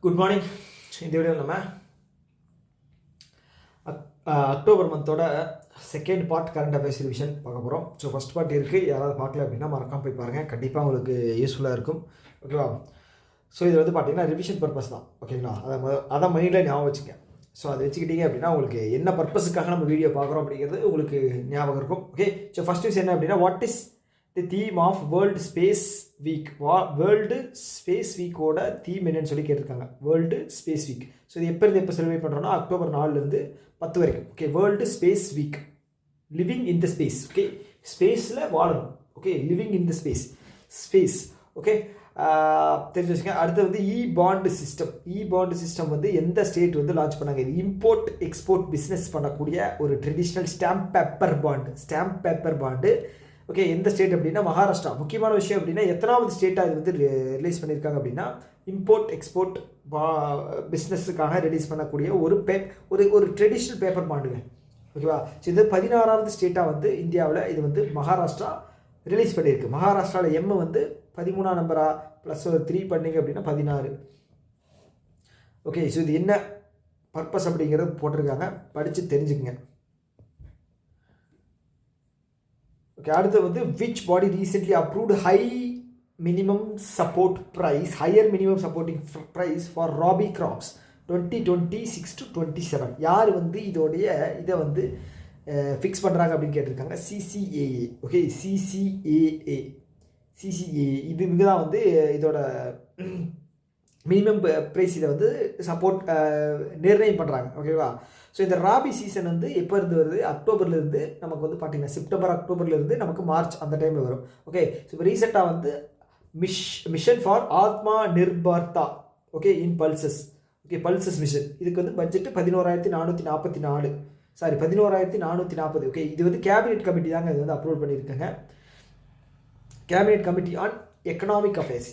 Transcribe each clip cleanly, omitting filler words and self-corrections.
Good morning. இந்த வீடியோவில் நம்ம அக்டோபர் மந்தோட second part current affairs revision பார்க்க போகிறோம். ஸோ ஃபஸ்ட் பார்ட் இருக்குது, யாராவது பார்க்கல அப்படின்னா மறக்காம போய் பாருங்கள், கண்டிப்பாக உங்களுக்கு யூஸ்ஃபுல்லாக இருக்கும். ஓகேவா? ஸோ இது வந்து பார்த்தீங்கன்னா ரிவிஷன் பர்பஸ் தான். ஓகேங்களா? அதை மைண்டில் ஞாபகம் வச்சுங்க. ஸோ அதை வச்சுக்கிட்டீங்க அப்படின்னா உங்களுக்கு என்ன பர்பஸுக்காக நம்ம வீடியோ பார்க்குறோம் அப்படிங்கிறது உங்களுக்கு ஞாபகம் இருக்கும். ஓகே, ஸோ ஃபஸ்ட் விஷயம் என்ன அப்படின்னா, what is the theme of world space week? World space வீக்கோட தீம் என்னன்னு சொல்லி கேட்டிருக்காங்க. World space week. ஸோ இது எப்போ செலிப்ரேட் பண்ணுறோன்னா அக்டோபர் 4லேருந்து 10 வரைக்கும். Okay, world space week. Living in the space. Okay, ஸ்பேஸில் வாழணும். Okay, living in the space. Okay, தெரிஞ்சு வச்சுங்க. அடுத்து வந்து பாண்டு சிஸ்டம் வந்து எந்த ஸ்டேட் வந்து லான்ச் பண்ணாங்க? இது இம்போர்ட் எக்ஸ்போர்ட் பிஸ்னஸ் பண்ணக்கூடிய ஒரு traditional stamp paper bond. Okay, எந்த ஸ்டேட் அப்படின்னா மகாராஷ்டிரா. முக்கியமான விஷயம் அப்படின்னா எத்தனாவது ஸ்டேட்டாக இது வந்து ரிலீஸ் பண்ணியிருக்காங்க அப்படின்னா இம்போர்ட் எக்ஸ்போர்ட் பிஸ்னஸுக்காக ரிலீஸ் பண்ணக்கூடிய ஒரு ட்ரெடிஷ்னல் பேப்பர் பாண்டுங்க. ஓகேவா? ஸோ இது 16வது ஸ்டேட்டாக வந்து இந்தியாவில் இது வந்து மகாராஷ்டிரா ரிலீஸ் பண்ணியிருக்கு. மகாராஷ்டிராவில் எம் வந்து 13ஆம் நம்பரா ப்ளஸ் ஒரு 3 பண்ணிங்க அப்படின்னா 16. ஓகே, ஸோ இது என்ன பர்பஸ் அப்படிங்கிறது போட்டிருக்காங்க, படித்து தெரிஞ்சுக்கங்க. ஓகே, அடுத்து வந்து which body recently approved higher minimum supporting price for rabi crops 2026 to 27? யார் வந்து இதை வந்து ஃபிக்ஸ் பண்ணுறாங்க அப்படின்னு கேட்டிருக்காங்க. CCAA. ஓகே, CCAA இதுக்கு தான் வந்து இதோட மினிமம் ப்ரைஸ் இதை வந்து சப்போர்ட் நிர்ணயம் பண்ணுறாங்க. ஓகேவா? ஸோ இந்த ராபி சீசன் வந்து எப்போ இருந்து வருது? அக்டோபர்லேருந்து நமக்கு வந்து பார்த்தீங்கன்னா செப்டம்பர் அக்டோபர்லேருந்து நமக்கு மார்ச் அந்த டைமில் வரும். ஓகே, ஸோ இப்போ ரீசெண்டாக வந்து மிஷன் ஃபார் ஆத்மா நிர்பர்தா. ஓகே, இன் பல்சஸ். Okay, pulses mission. இதுக்கு வந்து பட்ஜெட்டு 11,440. ஓகே, இது வந்து கேபினெட் கமிட்டி தாங்க இது வந்து அப்ரூவ் பண்ணியிருக்காங்க. Cabinet committee on economic affairs.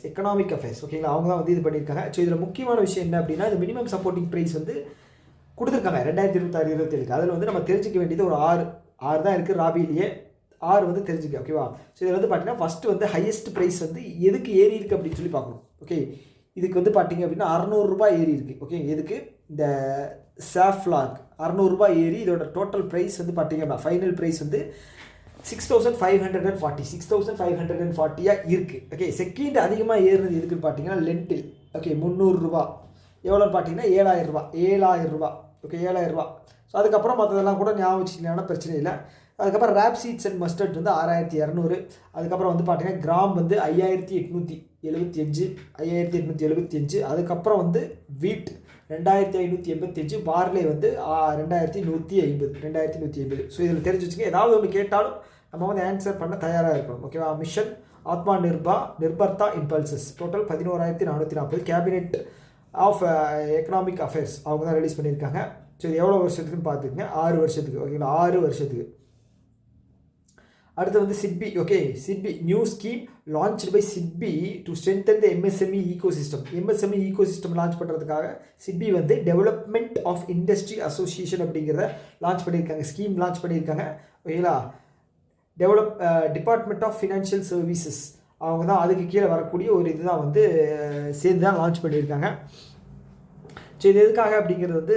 ஓகேங்களா? அவங்க தான் வந்து இது பண்ணியிருக்காங்க. ஸோ இதில் முக்கியமான விஷயம் என்ன அப்படின்னா, இந்த மினிமம் சப்போர்ட்டிங் ப்ரைஸ் வந்து கொடுத்துருக்காங்க 2026-27. அதில் வந்து நம்ம தெரிஞ்சிக்க வேண்டியது ஒரு 6 தான் இருக்குது. ராபிலேயே 6 வந்து தெரிஞ்சுக்க. ஓகேவா? ஸோ இதில் வந்து பார்த்தீங்கன்னா ஃபஸ்ட்டு வந்து ஹையஸ்ட் ப்ரைஸ் வந்து எதுக்கு ஏறி இருக்குது அப்படின்னு சொல்லி பார்க்கணும். ஓகே, இதுக்கு வந்து பார்த்தீங்க அப்படின்னா 600 ரூபாய் ஏறி இருக்குது. ஓகே, எதுக்கு? இந்த சாஃப்லாக் 600 ரூபாய் ஏறி இதோட டோட்டல் ப்ரைஸ் வந்து பார்த்தீங்க அப்படின்னா ஃபைனல் ப்ரைஸ் வந்து 6,540 இருக்குது. ஓகே, செகண்ட் அதிகமாக ஏறுறது எதுக்குன்னு பார்த்தீங்கன்னா லென்டில். ஓகே, 300 ரூபா. எவ்வளோன்னு பார்த்தீங்கன்னா 7,000 ரூபா. ஓகே, 7,000 ரூபா. ஸோ அதுக்கப்புறம் மற்றதெல்லாம் கூட ஞாபகம் வச்சுக்கலாம், பிரச்சனை இல்லை. அதுக்கப்புறம் ரேப் சீட்ஸ் அண்ட் மஸ்டர்ட் வந்து 6,200. அதுக்கப்புறம் வந்து பார்த்தீங்கன்னா கிராம் வந்து 5,875. அதுக்கப்புறம் வந்து வீட் 2,585. பார்லே வந்து 2,150. ஸோ இதில் தெரிஞ்சு வச்சுங்க. ஏதாவது ஒன்று கேட்டாலும் நம்ம வந்து ஆன்சர் பண்ண தயாராக இருக்கணும். ஓகேவா? Mission Aatma Nirbharta in pulses total 11,440. Cabinet of economic affairs அவங்க தான் ரிலீஸ் பண்ணியிருக்காங்க. ஸோ இது எவ்வளோ வருஷத்துக்குன்னு பார்த்துக்குங்க. 6 வருஷத்துக்கு. ஓகேங்களா? 6 வருஷத்துக்கு. அடுத்து வந்து SIDBI. Okay, SIDBI new scheme launch by SIDBI to strengthen the MSME ecosystem launch பண்ணுறதுக்காக சிட்பி வந்து டெவலப்மெண்ட் ஆஃப் இண்டஸ்ட்ரி அசோசியேஷன் அப்படிங்கிறத லான்ச் பண்ணியிருக்காங்க. ஸ்கீம் லான்ச் பண்ணியிருக்காங்க. ஓகேங்களா? டிபார்ட்மெண்ட் ஆஃப் ஃபினான்ஷியல் சர்வீசஸ் அவங்க தான் அதுக்கு கீழே வரக்கூடிய ஒரு இதுதான் வந்து சேர்ந்து தான் லான்ச் பண்ணியிருக்காங்க. ஸோ இது எதுக்காக அப்படிங்கிறது வந்து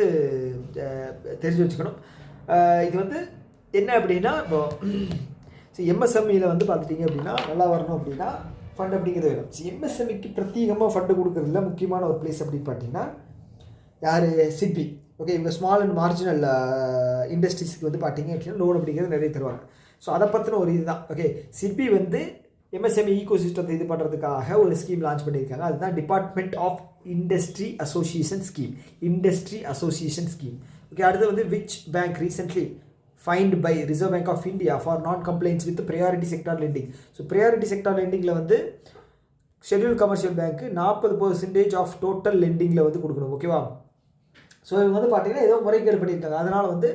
தெரிஞ்சு வச்சுக்கணும். இது வந்து என்ன அப்படின்னா, இப்போ MSMEயில் வந்து பார்த்துட்டிங்க அப்படின்னா நல்லா வரணும் அப்படின்னா ஃபண்ட் அப்படிங்கிறது வேணும். MSMEக்கு பிரத்யேகமாக ஃபண்டு கொடுக்குறதுல முக்கியமான ஒரு பிளேஸ் அப்படின்னு பார்த்தீங்கன்னா யார்? சிட்பி. ஓகே, இவங்க ஸ்மால் அண்ட் மார்ஜினல் இண்டஸ்ட்ரீஸ்க்கு வந்து பார்த்தீங்க அப்படின்னா லோன் அப்படிங்கிறது நிறைய தருவாங்க. ஸோ அதை பற்றின ஒரு இதுதான். ஓகே, சிட்பி வந்து MSME ஈகோசிஸ்டத்தை இது பண்ணுறதுக்காக ஒரு ஸ்கீம் லான்ச் பண்ணியிருக்காங்க. அதுதான் department of industry association scheme. Okay, அடுத்து வந்து which bank recently fined by Reserve Bank of India for non complaints with priority sector lending. So priority sector லெண்டிங்கில் வந்து ஷெட்யூல் கமர்ஷியல் பேங்க்கு 40% ஆஃப் டோட்டல் லெண்டிங்கில் வந்து கொடுக்கணும். ஓகேவா? ஸோ இவங்க வந்து பார்த்தீங்கன்னா ஏதோ முறைகேடு பண்ணியிருக்காங்க. அதனால் வந்து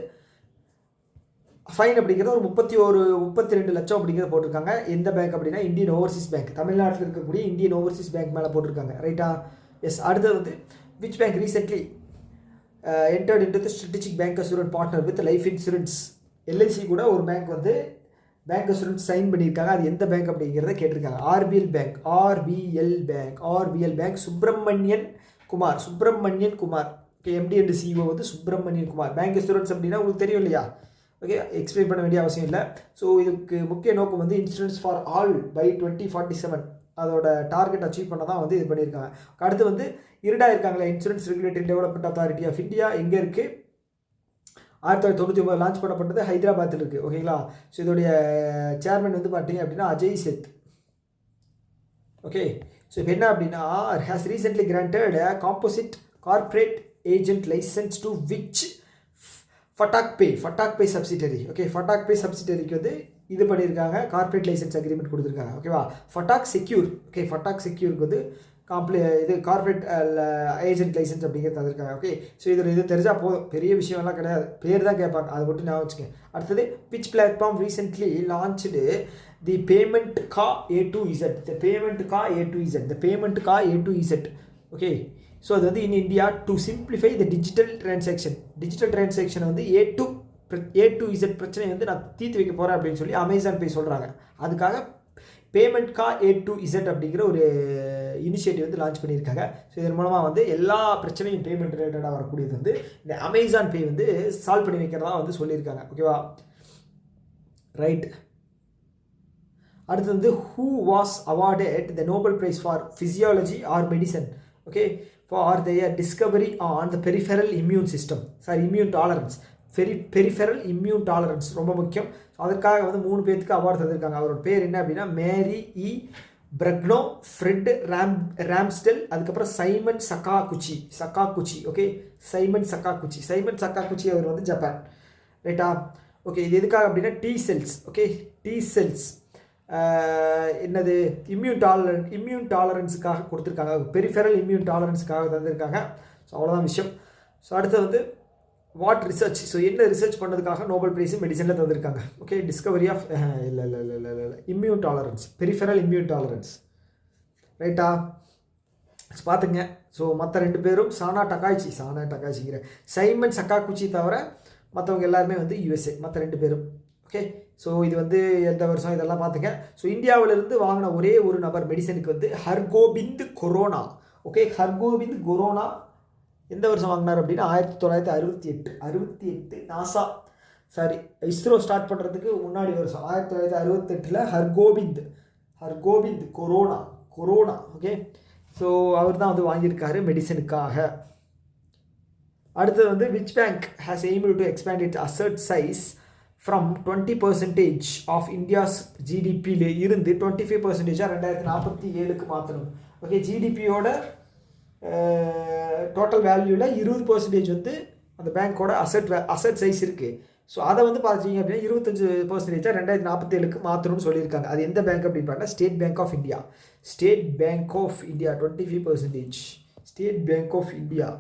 ஃபைன் அப்படிங்கிறது ஒரு 32 லட்சம் அப்படிங்கிறத போட்டிருக்காங்க. எந்த பேங்க் அப்படின்னா இந்தியன் ஓவர்சீஸ் பேங்க், தமிழ்நாட்டில் இருக்கக்கூடிய இந்தியன் ஓவர்சீஸ் பேங்க் மேலே போட்டிருக்காங்க. ரைட்டா? எஸ். அடுத்தது வந்து which bank recently entered into the strategic bank assurance partner with life insurance. LIC கூட ஒரு பேங்க் வந்து பேங்க் அசூரன்ஸ் சைன் பண்ணியிருக்காங்க. அது எந்த பேங்க் அப்படிங்கிறத கேட்டிருக்காங்க. RBL bank Subramanian Subramanian Kumar. Okay, MD and CEO வந்து சுப்பிரமணியன் குமார். பேங்க் இன்சூரன்ஸ் அப்படின்னா உங்களுக்கு தெரியும் இல்லையா? ஓகே, எக்ஸ்பிளைன் பண்ண வேண்டிய அவசியம் இல்லை. ஸோ இதுக்கு முக்கிய நோக்கம் வந்து இன்சூரன்ஸ் ஃபார் ஆல் பை 2047 அதோட டார்கெட் அச்சீவ் பண்ண தான் வந்து இது பண்ணியிருக்காங்க. அடுத்து வந்து இருக்காங்களே insurance regulatory development authority of India எங்கே இருக்குது? 1999 லான்ச் பண்ணப்பட்டது ஹைதராபாத்தில் இருக்குது. ஓகேங்களா? ஸோ இதோடைய சேர்மன் வந்து பார்த்தீங்க அப்படின்னா அஜய் சேத். ஓகே, ஸோ இப்போ என்ன அப்படின்னா has recently granted composite corporate agent licence to which Fatak Pay subsidiary. Okay, Fatak Pay சப்சிடரிக்கு வந்து இது பண்ணியிருக்காங்க, கார்பரேட் லைசன்ஸ் அக்ரிமெண்ட் கொடுத்துருக்காங்க. ஓகேவா? ஃபட்டாக் செக்யூர். ஓகே, ஃபட்டாக் செக்யூருக்கு வந்து இது கார்பரேட் ஏஜென்ட் லைசன்ஸ் அப்படிங்கிறது தந்திருக்காங்க. ஓகே, ஸோ இது தெரிஞ்சால் போதும், பெரிய விஷயம்லாம் கிடையாது, பேர் தான் கேட்பாங்க, அதை மட்டும் நான் வச்சுக்கேன். அடுத்தது pitch platform recently launched the payment கா A2Z. ஓகே, ஸோ அது வந்து in India to simplify the digital transaction வந்து A2Z பிரச்சனை வந்து நான் தீர்த்து வைக்க போகிறேன் அப்படின்னு சொல்லி அமேசான் பே சொல்கிறாங்க. அதுக்காக பேமெண்ட் கா A2Z அப்படிங்கிற ஒரு இனிஷியேட்டிவ் வந்து லான்ச் பண்ணியிருக்காங்க. ஸோ இதன் மூலமாக வந்து எல்லா பிரச்சனையும் பேமெண்ட் ரிலேட்டடாக வரக்கூடியது வந்து இந்த அமேசான் பே வந்து சால்வ் பண்ணி வைக்கிறதா வந்து சொல்லியிருக்காங்க. ஓகேவா? ரைட். அடுத்து வந்து who was awarded the Nobel prize for physiology R medicine? Okay, for their discovery on the peripheral immune system. Immune tolerance. Peripheral immune tolerance ரொம்ப முக்கியம். அதற்காக வந்து 3 பேருக்கு அவார்டு தந்திருக்காங்க. அவரோட பேர் என்ன அப்படின்னா மேரி இ பிரக்னோ, ஃப்ரெட் ராம்ஸ்டெல், அதுக்கப்புறம் சைமன் சக்காகுச்சி. ஓகே, சைமன் சக்காகுச்சி அவர் வந்து ஜப்பான். ரைட்டா? ஓகே, இது எதுக்காக அப்படின்னா டி செல்ஸ் என்னது இம்யூன் டாலரன்ஸுக்காக கொடுத்துருக்காங்க. பெரிஃபெரல் இம்யூன் டாலரன்ஸுக்காக தந்திருக்காங்க. ஸோ அவ்வளோதான் விஷயம். ஸோ அடுத்து வந்து வாட் ரிசர்ச். ஸோ என்ன ரிசர்ச் பண்ணதுக்காக நோபல் ப்ரைஸும் மெடிசனில் தந்திருக்காங்க. ஓகே, டிஸ்கவரி ஆஃப் இல்லை immune tolerance, peripheral immune tolerance. ரைட்டா? பார்த்துங்க. ஸோ மற்ற 2 பேரும் சானா டகாய்ச்சிங்கிற சைமன் சக்காகுச்சி தவிர மற்றவங்க எல்லாருமே வந்து USA, மற்ற 2 பேரும். ஓகே, ஸோ இது வந்து எந்த வருஷம் இதெல்லாம் பார்த்துங்க. ஸோ இந்தியாவிலிருந்து வாங்கின ஒரே ஒரு நபர் மெடிசனுக்கு வந்து ஹர்கோபிந்த் கொரோனா. ஓகே, ஹர்கோபிந்த் கொரோனா எந்த வருஷம் வாங்கினார் அப்படின்னா 1968 நாசா இஸ்ரோ ஸ்டார்ட் பண்ணுறதுக்கு முன்னாடி வருஷம் 1968 ஹர்கோபிந்த் கொரோனா. ஓகே, ஸோ அவர் தான் வந்து வாங்கியிருக்காரு மெடிசனுக்காக. அடுத்தது வந்து which bank has aimed to expand its asset size from 20% of India's ஜிடிபியில் இருந்து 25% 2047 மாற்றணும். ஓகே, ஜிடிபியோட டோட்டல் வேல்யூவில் 20% வந்து அந்த பேங்க்கோட அசட் சைஸ் இருக்குது. ஸோ அதை வந்து பார்த்தீங்க அப்படின்னா 25% 2047 மாற்றணும்னு சொல்லியிருக்காங்க. அது எந்த பேங்க் அப்படின்னு பார்த்தா State Bank of India 25%. State Bank of India.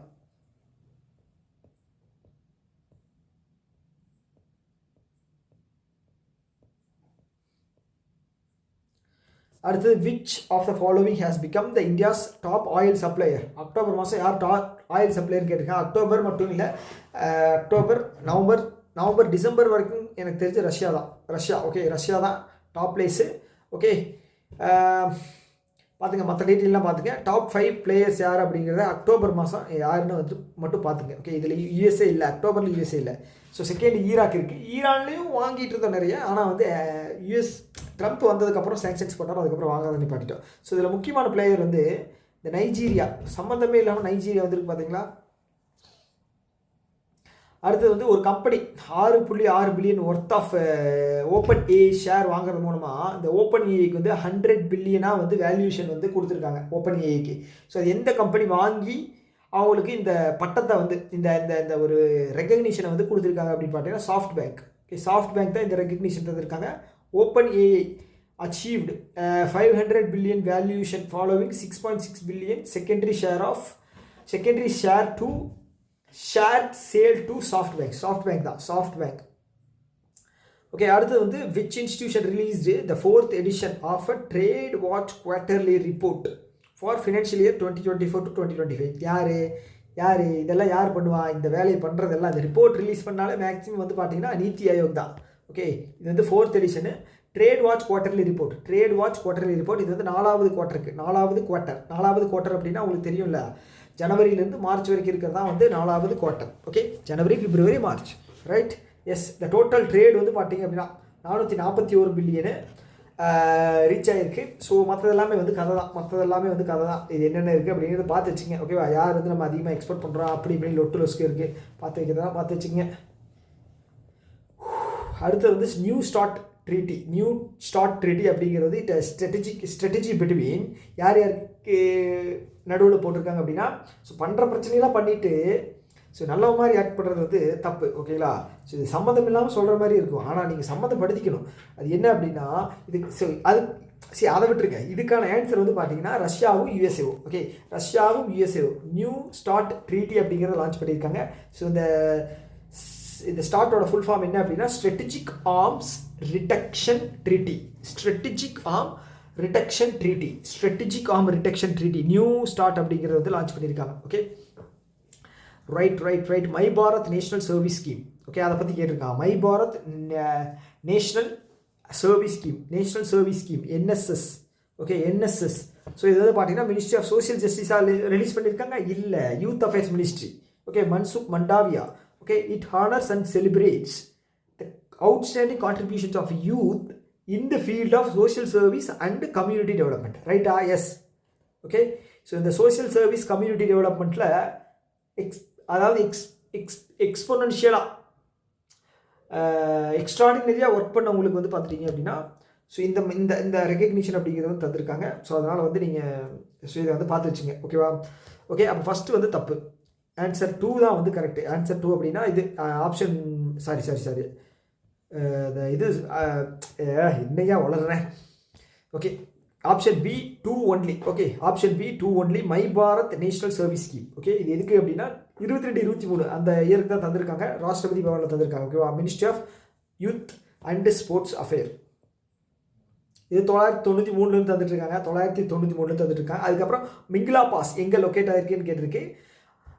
அடுத்தது which of the following has become the India's top oil supplier. October மாதம் யார் டாப் ஆயில் சப்ளையர் கேட்டிருக்காங்க. அக்டோபர் மட்டும் இல்லை, அக்டோபர் நவம்பர் டிசம்பர் வரைக்கும் எனக்கு தெரிஞ்சு ரஷ்யா தான் டாப் பிளேஸு. ஓகே, பார்த்துங்க, மற்ற டீட்டெயிலாம் பார்த்துங்க. டாப் 5 பிளேயர்ஸ் யார் அப்படிங்கிறத அக்டோபர் மாதம் யாருன்னு வந்து மட்டும் பார்த்துங்க. ஓகே, இதில் USA இல்லை, அக்டோபரில் USA இல்லை. ஸோ செகண்ட் ஈராக் இருக்குது. ஈரான்லேயும் வாங்கிட்டு இருந்தோம் நிறைய, ஆனால் வந்து ட்ரம்ப் வந்ததுக்கப்புறம் சாங்ஷன்ஸ் போட்டாலும் அதுக்கப்புறம் வாங்காத நிப்பாட்டிட்டோம். ஸோ இதில் முக்கியமான பிளேயர் வந்து இந்த நைஜீரியா, சம்மந்தமே இல்லாமல் நைஜீரியா வந்துருக்கு பார்த்தீங்களா. அடுத்தது வந்து ஒரு company 6.6 billion worth of Open A share வாங்குறது மூலமாக இந்த ஓப்பன் ஏஐக்கு வந்து 100 பில்லியனாக வந்து வேல்யூஷன் வந்து கொடுத்துருக்காங்க ஓப்பன் ஏஐக்கு. ஸோ அது எந்த கம்பெனி வாங்கி அவங்களுக்கு இந்த பட்டத்தை வந்து இந்த இந்த ஒரு ரெகக்னிஷனை வந்து கொடுத்துருக்காங்க அப்படின்னு பார்த்தீங்கன்னா SoftBank. Okay, SoftBank தான் இந்த ரெகக்னிஷன் தந்திருக்காங்க. OpenAI achieved 500 billion valuation following 6.6 billion secondary share to share sale to SoftBank. Okay, அடுத்தது வந்து which institution released the 4th edition of a trade watch quarterly report for financial year 2024 to 2025. யார் இதெல்லாம் யார் பண்ணுவா? இந்த வேலையை பண்ணுறதெல்லாம் இந்த ரிப்போர்ட் ரிலீஸ் பண்ணாலே மேக்ஸிமம் வந்து பார்த்தீங்கன்னா நீத்தி ஆயோக் தான். ஓகே, இது வந்து 4th edition trade watch quarterly report. இது வந்து 4வது குவார்ட்டர் அப்படின்னா உங்களுக்கு தெரியும்ல, ஜனவரியிலேருந்து மார்ச் வரைக்கும் இருக்கிறது தான் வந்து 4வது குவார்ட்டர். ஓகே, ஜனவரி, பிப்ரவரி, மார்ச், ரைட்? எஸ், இந்த டோட்டல் ட்ரேட் வந்து பார்த்தீங்க அப்படின்னா 441 பில்லியனு ரீச் ஆகிருக்கு. ஸோ மற்றதெல்லாமே வந்து கதை தான். இது என்னென்ன இருக்குது அப்படிங்கிறத பார்த்து வச்சுங்க. ஓகேவா? யார் வந்து நம்ம அதிகமாக எக்ஸ்போர்ட் பண்ணுறோம் அப்படி இப்படி லொட்டு லொஸ்க்கு இருக்குது பார்த்து வைக்கிறதா பார்த்து வச்சுங்க. அடுத்து வந்து நியூ ஸ்டார்ட் ட்ரீட்டி அப்படிங்கிறது ஸ்ட்ராட்டஜி பிட்வீன் யாருக்கு நடுவில் போட்டிருக்காங்க அப்படின்னா, ஸோ பண்ணுற பிரச்சனையெல்லாம் பண்ணிவிட்டு ஸோ நல்ல மாதிரி ஆக்ட் பண்ணுறது வந்து தப்பு. ஓகேங்களா? ஸோ இது சம்மந்தம் இல்லாமல் சொல்கிற மாதிரி இருக்கும். ஆனால் நீங்கள் சம்மந்தப்படுத்திக்கணும். அது என்ன அப்படின்னா இது ஸோ அதை விட்டுருங்க. இதுக்கான ஆன்சர் வந்து பார்த்தீங்கன்னா ரஷ்யாவும் யுஎஸ்ஏவும். ஓகே, ரஷ்யாவும் யுஎஸ்ஏவும் நியூ ஸ்டார்ட் ட்ரீட்டி அப்படிங்கிறத லான்ச் பண்ணியிருக்காங்க. ஸோ இந்த ஸ்டார்ட்டோட ஃபுல் ஃபார்ம் என்ன அப்படின்னா strategic arms reduction treaty new start அப்படிங்கிறது வந்து லான்ச் பண்ணியிருக்காங்க. Okay, right. My Bharat national service scheme. Okay, அதை பற்றி கேட்டிருக்காங்க. My Bharat national service scheme NSS. Okay, NSS. So இது வந்து பார்த்தீங்கன்னா மினிஸ்ட்ரி ஆஃப் சோஷியல் ஜஸ்டிஸாக ரிலீஸ் பண்ணியிருக்காங்க. இல்லை, youth affairs ministry. Okay, Mansukh Mandaviya. Okay, it honors and celebrates the outstanding contributions of youth in the field of social service and community development. Right? Yes. Okay. So in the social service community development la அதாவது எக்ஸ்போனன்ஷியலாக எக்ஸ்ட்ராடினரியாக work பண்ணவங்களுக்கு வந்து பார்த்துட்டிங்க அப்படின்னா so இந்த recognition அப்படிங்கிறது வந்து தந்திருக்காங்க. So அதனால் வந்து நீங்கள் ஸோ இதை வந்து பார்த்து வச்சுங்க. ஓகேவா? ஓகே, அப்போ ஃபஸ்ட்டு வந்து தப்பு. ஆன்சர் 2 தான் வந்து கரெக்டு. ஆன்சர் 2 அப்படின்னா இது ஆப்ஷன் சாரி இது என்னையா வளர்றேன். Okay, option B 2 only. Okay, option B 2 only my Bharat national service scheme. Okay, இது எதுக்கு அப்படின்னா 22-23 அந்த இயருக்கு தான் தந்திருக்காங்க. ராஷ்டிரபதி பவனில் தந்திருக்காங்க. ஓகேவா? Ministry of youth and sports affair. இது 993 தந்துட்டுருக்காங்க. 993 தந்துட்டுருக்காங்க. அதுக்கப்புறம் மிங்லா பாஸ் எங்கே லொக்கேட் ஆகிருக்குன்னு கேட்டிருக்கு,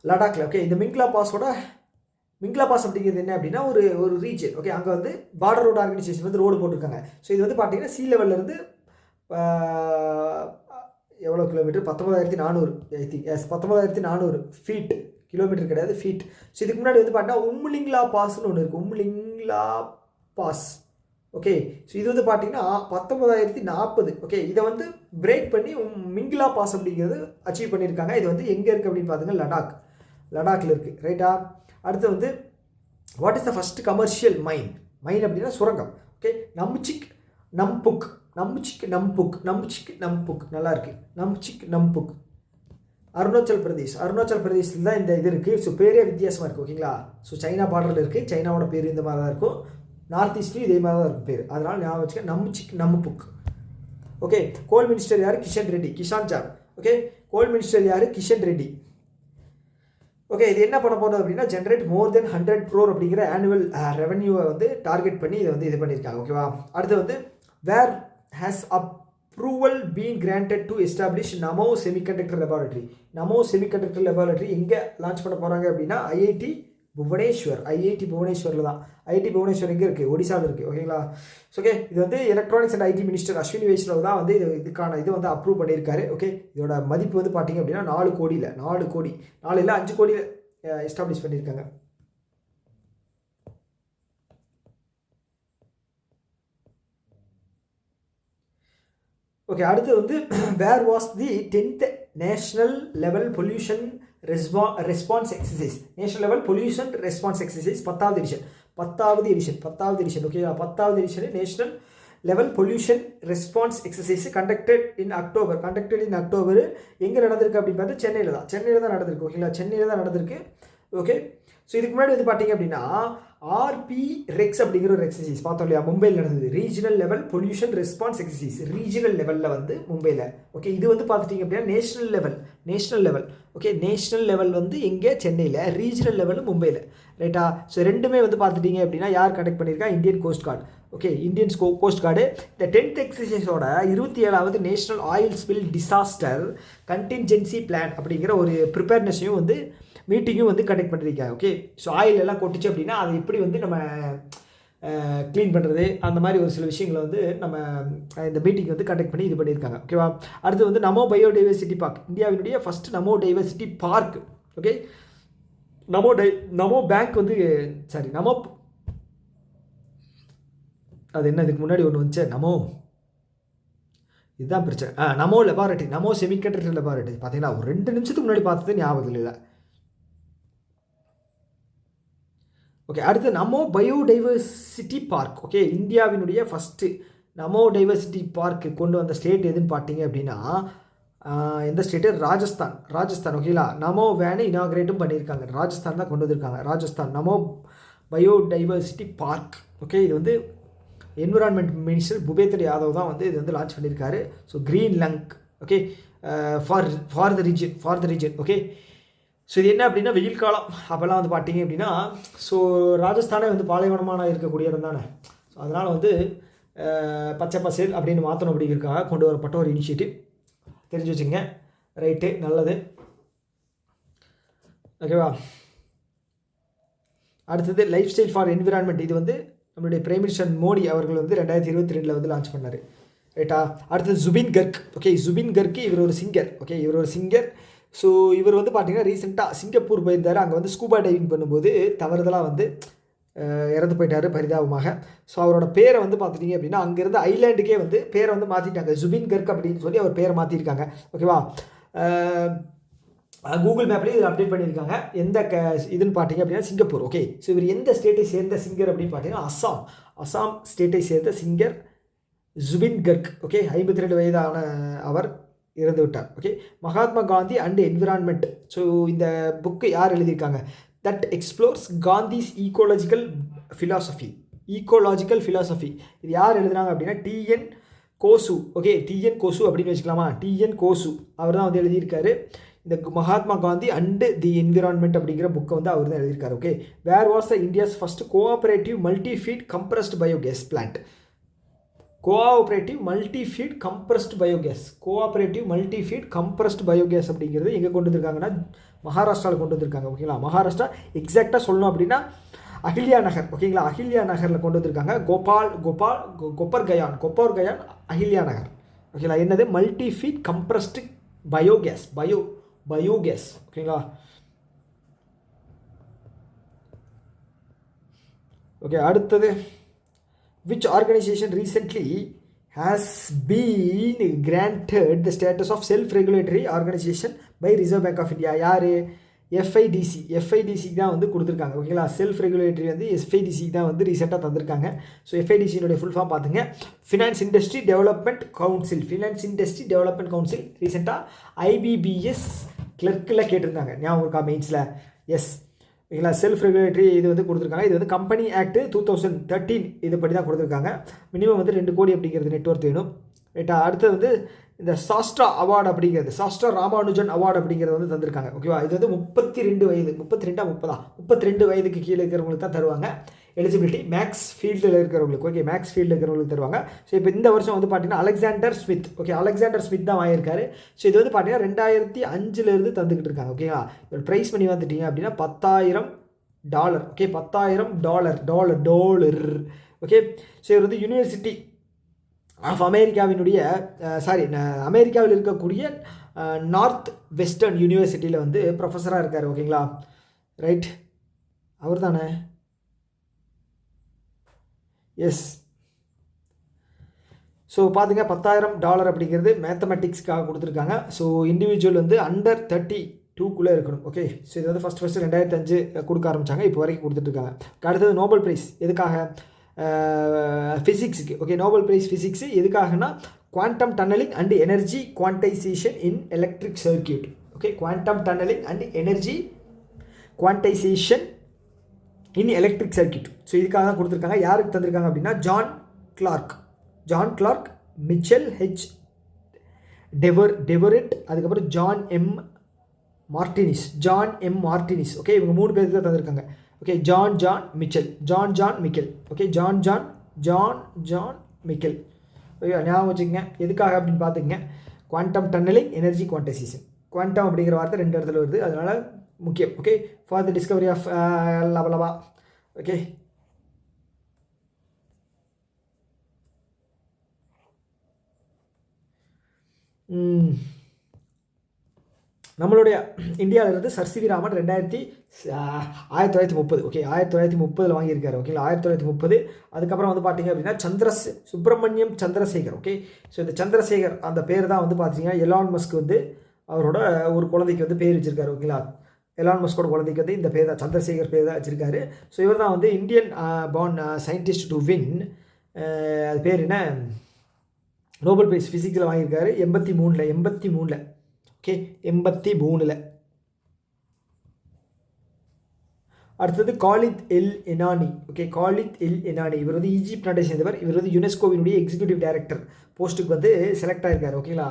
லடாக்ல. ஓகே, இந்த மிங்லா பாஸ் அப்படிங்கிறது என்ன அப்படின்னா ஒரு ரீஜன். ஓகே, அங்கே வந்து பார்டர் ரோடு ஆர்கனைசேஷன் வந்து ரோடு போட்டிருக்காங்க. ஸோ இது வந்து பார்த்தீங்கன்னா சி லெவல்லேருந்து எவ்வளோ கிலோமீட்டர்? 19,400 ஃபீட். கிலோமீட்டர் கிடையாது, ஃபீட். ஸோ இதுக்கு முன்னாடி வந்து பார்த்தீங்கன்னா உம்லிங்லா பாஸ்ன்னு ஒன்று இருக்குது. உம்லிங்லா பாஸ். ஓகே, ஸோ இது வந்து பார்த்தீங்கன்னா 19,040. ஓகே, இதை வந்து பிரேக் பண்ணி மிங்லா பாஸ் அப்படிங்கிறது அச்சீவ் பண்ணியிருக்காங்க. இது வந்து எங்கே இருக்குது அப்படின்னு பார்த்தீங்கன்னா லடாக்ல இருக்குது. ரைட்டா? அடுத்து வந்து what is the first commercial mine அப்படின்னா சுரங்கம். ஓகே, நம்சிக் நம்புக். நல்லா இருக்குது. நம்புக் அருணாச்சல் பிரதேஷில் தான் இந்த இது இருக்குது. ஸோ பேரே வித்தியாசமாக இருக்குது. ஓகேங்களா? ஸோ சைனா பார்டரில் இருக்குது. சைனாவோட பேர் இந்த மாதிரி தான் இருக்கும். நார்த் ஈஸ்ட்லேயும் இதே மாதிரி தான் இருக்கும் பேர். அதனால் ஞாபகம் வச்சுக்க நம்புக். ஓகே, கோல் மினிஸ்டர் யார்? கிஷான் ஜாப். ஓகே, கோல் மினிஸ்டர் யார்? கிஷன் ரெட்டி. ஓகே, இது என்ன பண்ண போகிறது அப்படின்னா ஜென்ரேட் மோர் தென் 100 crore அப்படிங்கிற ஆனுவல் ரெவன்யூவை வந்து டார்கெட் பண்ணி இதை வந்து இது பண்ணியிருக்காங்க. ஓகேவா? அடுத்து வந்து where has approval been granted to establish Namo semiconductor laboratory எங்கே லான்ச் பண்ண போகிறாங்க அப்படின்னா ஐஐடி புவனேஸ்வரில் தான். ஐஐடி புவனேஸ்வர் எங்கே இருக்குது? ஒடிசாவில் இருக்குது. ஓகேங்களா? ஓகே, இது வந்து electronics and IT minister Ashwini Vaishnaw தான் வந்து இதுக்கான இது வந்து அப்ரூவ் பண்ணியிருக்காரு. ஓகே, இதோட மதிப்பு வந்து பார்த்தீங்க அப்படின்னா 4 கோடியில் 5 கோடியில் எஸ்டாப்ளிஷ் பண்ணியிருக்காங்க. ஓகே, அடுத்து வந்து where was the 10th national level pollution response exercise 10th edition. Okay, 10th edition national level pollution response exercise conducted in October. எங்கே நடந்திருக்கு அப்படின்னு பார்த்தா சென்னையில் தான் நடந்திருக்கு. ஓகேங்களா? சென்னையில் தான் நடந்திருக்கு. ஓகே, ஸோ இதுக்கு முன்னாடி வந்து பார்த்தீங்க அப்படின்னா ஆர்பி ரெக்ஸ் அப்படிங்கிற ஒரு எக்ஸசைஸ் பார்த்தோம் இல்லையா? மும்பையில் நடந்தது. Regional level pollution response exercise regional லெவலில் வந்து மும்பையில். ஓகே, இது வந்து பார்த்துட்டிங்க அப்படின்னா national level. Okay, national level வந்து எங்கே? சென்னையில். ரீஜனல் லெவல் மும்பையில். ரைட்டா? ஸோ ரெண்டுமே வந்து பார்த்துட்டிங்க அப்படின்னா யார் கண்டக்ட் பண்ணியிருக்கா? Indian coast guard. Okay, Indian coast guard. இந்த 10th எக்ஸசைஸோட 27வது national oil spill disaster contingency plan அப்படிங்கிற ஒரு ப்ரிப்பேர்னஸையும் வந்து மீட்டிங்கும் வந்து கண்டக்ட் பண்ணியிருக்காங்க. ஓகே, ஸோ ஆயில் எல்லாம் கொட்டுச்சு அப்படின்னா அதை எப்படி வந்து நம்ம க்ளீன் பண்ணுறது, அந்த மாதிரி ஒரு சில விஷயங்களை வந்து நம்ம இந்த மீட்டிங் வந்து கண்டக்ட் பண்ணி இது பண்ணியிருக்காங்க. ஓகேவா? அடுத்து வந்து நமோ பயோடைவர்சிட்டி பார்க், இந்தியாவினுடைய ஃபஸ்ட் நமோ டைவர்சிட்டி பார்க். ஓகே, நமோ பேங்க் வந்து நமோ, அது என்ன இதுக்கு முன்னாடி ஒன்று வந்துச்சு, இதுதான் பிரச்சனை. நமோ லெபார்ட்டரி, நமோ செமிகண்டக்டர் லெபார்ட்டரி பார்த்தீங்கன்னா ஒரு 2 நிமிஷத்துக்கு முன்னாடி பார்த்தது ஞாபகம் இல்லை. ஓகே, அடுத்து நமோ பயோடைவர்சிட்டி பார்க். ஓகே, இந்தியாவினுடைய ஃபஸ்ட்டு நமோ டைவர்சிட்டி பார்க் கொண்டு வந்த ஸ்டேட் எதுன்னு பார்த்தீங்க அப்படின்னா எந்த ஸ்டேட்டு? ராஜஸ்தான். ஓகேங்களா? நமோ வேனை இனாகிரேட்டும் பண்ணியிருக்காங்க, ராஜஸ்தான் தான் கொண்டு வந்திருக்காங்க. ராஜஸ்தான் நமோ பயோடைவர்சிட்டி பார்க். ஓகே, இது வந்து என்விரான்மெண்ட் மினிஸ்டர் பூபேந்திர யாதவ் தான் வந்து இது வந்து லான்ச் பண்ணியிருக்காரு. So green lung. Okay, for the region. Okay, so இது என்ன அப்படின்னா வெயில் காலம் அப்போல்லாம் வந்து பார்த்தீங்க அப்படின்னா, ஸோ ராஜஸ்தானே வந்து பாலைவனமான இருக்கக்கூடிய இடம் தானே. ஸோ அதனால் வந்து பச்சை பசேல் அப்படின்னு மாற்றணும் அப்படிங்கிறதுக்காக கொண்டு வரப்பட்ட ஒரு இனிஷியேட்டிவ். தெரிஞ்சு வச்சுங்க. ரைட்டு, நல்லது. ஓகேவா? அடுத்தது லைஃப் ஸ்டைல் ஃபார் என்விரான்மெண்ட். இது வந்து நம்மளுடைய பிரைம் மினிஸ்டர் மோடி அவர்கள் வந்து 2022 வந்து லான்ச் பண்ணார். ரைட்டா? அடுத்தது ஜுபின் கர்க். ஓகே, ஜுபின் கர்க் இவர் ஒரு சிங்கர். ஓகே, இவர் ஒரு சிங்கர். ஸோ இவர் வந்து பார்த்திங்கன்னா ரீசெண்டாக சிங்கப்பூர் போயிருந்தார். அங்கே வந்து ஸ்கூபா டைவிங் பண்ணும்போது தவறுதலாக வந்து இறந்து போயிட்டார் பரிதாபமாக. ஸோ அவரோட பேரை வந்து பார்த்துட்டிங்க அப்படின்னா அங்கேருந்து ஐலாண்டுக்கே வந்து பேரை வந்து மாற்றிட்டாங்க, ஜுபின் கர்க் அப்படின்னு சொல்லி அவர் பேரை மாற்றிருக்காங்க. ஓகேவா? கூகுள் மேப்லேயும் இதில் அப்டேட் பண்ணியிருக்காங்க. எந்த இதுன்னு பார்த்தீங்க அப்படின்னா சிங்கப்பூர். ஓகே, ஸோ இவர் எந்த ஸ்டேட்டை சேர்ந்த சிங்கர் அப்படின்னு பார்த்தீங்கன்னா அசாம் ஸ்டேட்டை சேர்ந்த சிங்கர் ஜுபின் கர்க். ஓகே, 52 வயதான அவர் இறந்து விட்டார். Okay, Mahatma Gandhi and environment. So இந்த புக்கு யார் எழுதியிருக்காங்க? That explores Gandhi's ecological philosophy. இது யார் எழுதுனாங்க அப்படின்னா டிஎன் கோசு. ஓகே, டிஎன் கோசு அப்படின்னு வச்சுக்கலாமா? டிஎன் கோசு அவர் தான் வந்து எழுதியிருக்காரு. இந்த Mahatma Gandhi and the environment அப்படிங்கிற புக்கை வந்து அவர் தான் எழுதியிருக்காரு. Okay, where was the India's first cooperative multifeed compressed biogas plant. Cooperative multifeed compressed biogas அப்படிங்கிறது எங்கே கொண்டு வந்திருக்காங்கன்னா மகாராஷ்டிராவில் கொண்டு வந்திருக்காங்க. ஓகேங்களா? மகாராஷ்டிரா எக்ஸாக்டாக சொல்லணும் அப்படின்னா அகில்யா நகர். ஓகேங்களா? அகில்யா நகரில் கொண்டு வந்திருக்காங்க. கொப்பர் கயான் அகில்யா நகர். ஓகேங்களா? என்னது? மல்டிஃபீட் கம்ப்ரஸ்ட் பயோகேஸ். ஓகேங்களா? ஓகே, அடுத்தது which organization recently has been granted the status of self-regulatory organization by Reserve Bank of India. யார்? FIDC தான் வந்து கொடுத்துருக்காங்க. ஓகேங்களா? செல்ஃப் ரெகுலேட்டரி வந்து FIDC தான் வந்து ரீசெண்டாக தந்திருக்காங்க. ஸோ FIDCனுடைய ஃபுல் ஃபார்ம் பார்த்துங்க, ஃபினான்ஸ் இண்டஸ்ட்ரி டெவலப்மெண்ட் கவுன்சில். ரீசெண்டாக IBBS கிளர்க்கில் கேட்டிருந்தாங்க, ஞாபகம் இருக்கா? மெயின்ஸில். எஸ், ஓகேங்களா? செல்ஃப் ரெகுலேட்டரி இது வந்து கொடுத்துருக்காங்க. இது வந்து கம்பெனி ஆக்ட் 2013 இது படி தான் கொடுத்துருக்காங்க. மினிமம் வந்து 2 கோடி அப்படிங்கிறது நெட்வொர்க் வேணும். ரைட்டா? அடுத்தது வந்து இந்த சாஸ்ட்ரா அவார்டு அப்படிங்கிறது, சாஸ்ட்ரா ராமானுஜன் அவார்டு அப்படிங்கிறது வந்து தந்திருக்காங்க. ஓகேவா? இது வந்து 32 வயது 32 வயதுக்கு கீழே இருக்கிறவங்களுக்கு தான் தருவாங்க எலிஜிபிலிட்டி. மேக்ஸ் ஃபீல்டில் இருக்கிறவங்களுக்கு. ஓகே, மேக்ஸ் ஃபீல்டில் இருக்கிறவங்களுக்கு தருவாங்க. ஸோ இப்போ இந்த வருஷம் வந்து பார்த்தீங்கன்னா அலெக்சாண்டர் ஸ்மித் தான் வாங்கியிருக்காரு. ஸோ இது வந்து பார்த்தீங்கன்னா 2005 தந்துக்கிட்டு இருக்காங்க. ஓகேங்களா? இப்போ ப்ரைஸ் பண்ணி வந்துட்டீங்க அப்படின்னா $10,000. ஓகே, $10,000. ஓகே, ஸோ இவர் வந்து யூனிவர்சிட்டி ஆஃப் அமெரிக்காவினுடைய அமெரிக்காவில் இருக்கக்கூடிய நார்த் வெஸ்டர்ன் யூனிவர்சிட்டியில் வந்து ப்ரொஃபஸராக இருக்கார். ஓகேங்களா? ரைட், அவர் தானே? எஸ். ஸோ பார்த்துங்க, $10,000 அப்படிங்கிறது மேத்தமெட்டிக்ஸ்க்காக கொடுத்துருக்காங்க. ஸோ இண்டிவிஜுவல் வந்து அண்டர் 32 இருக்கணும். ஓகே, ஸோ இது வந்து ஃபஸ்ட்டு 2005 கொடுக்க ஆரம்பித்தாங்க, இப்போ வரைக்கும் கொடுத்துட்ருக்காங்க. அடுத்தது நோபல் ப்ரைஸ் எதுக்காக? ஃபிசிக்ஸுக்கு. ஓகே, நோபல் ப்ரைஸ் ஃபிசிக்ஸு எதுக்காகனா quantum tunnelling and energy quantisation in electric circuit. Okay, quantum tunnelling and energy quantisation in electric circuit. So இதுக்காக தான் கொடுத்துருக்காங்க. யாருக்கு தந்திருக்காங்க அப்படின்னா ஜான் கிளார்க், மிச்சல் ஹெச் டெவரெட், அதுக்கப்புறம் ஜான் எம் மார்டினிஸ். ஓகே, இவங்க 3 பேருக்கு தான் தந்திருக்காங்க. Okay, John Michel. Okay, John Michel. Okay, ஞாபகம் வச்சுக்கோங்க. எதுக்காக அப்படின்னு பார்த்துங்க, quantum tunnelling, energy quantisation. Quantum அப்படிங்கிற வார்த்தை 2 இடத்துல வருது, அதனால் முக்கியம். Okay, for the discovery of லவா. ஓகே, நம்மளுடைய இந்தியாவிலிருந்து சர் ராமன் 1930 ஓகே 1930 வாங்கியிருக்காரு ஓகேங்களா 1930. அதுக்கப்புறம் வந்து பார்த்தீங்க அப்படின்னா சுப்பிரமணியம் சந்திரசேகர் ஓகே. ஸோ இந்த சந்திரசேகர் அந்த பேர் தான் வந்து பார்த்தீங்கன்னா எலான் மஸ்க் வந்து அவரோட ஒரு குழந்தைக்கு வந்து பேர் வச்சிருக்காரு ஓகேங்களா. எலான் மஸ்கோட குழந்தைக்கு வந்து இந்த பேர் தான் சந்திரசேகர் பேர் தான் வச்சிருக்காரு. ஸோ இவர் தான் வந்து Indian born scientist to win அது பேர் என்ன நோபல் பிரைஸ் ஃபிசிக்ஸில் வாங்கியிருக்காரு 83 ஓகே 83. அடுத்தது Khaled El Enany okay. Khaled El Enany இவர் வந்து ஈஜிப்ட் நாட்டை சேர்ந்தவர். இவர் வந்து யுனெஸ்கோவினுடைய எக்ஸிக்யூட்டிவ் டைரக்டர் போஸ்ட்டுக்கு வந்து செலக்ட் ஆகிருக்காரு ஓகேங்களா.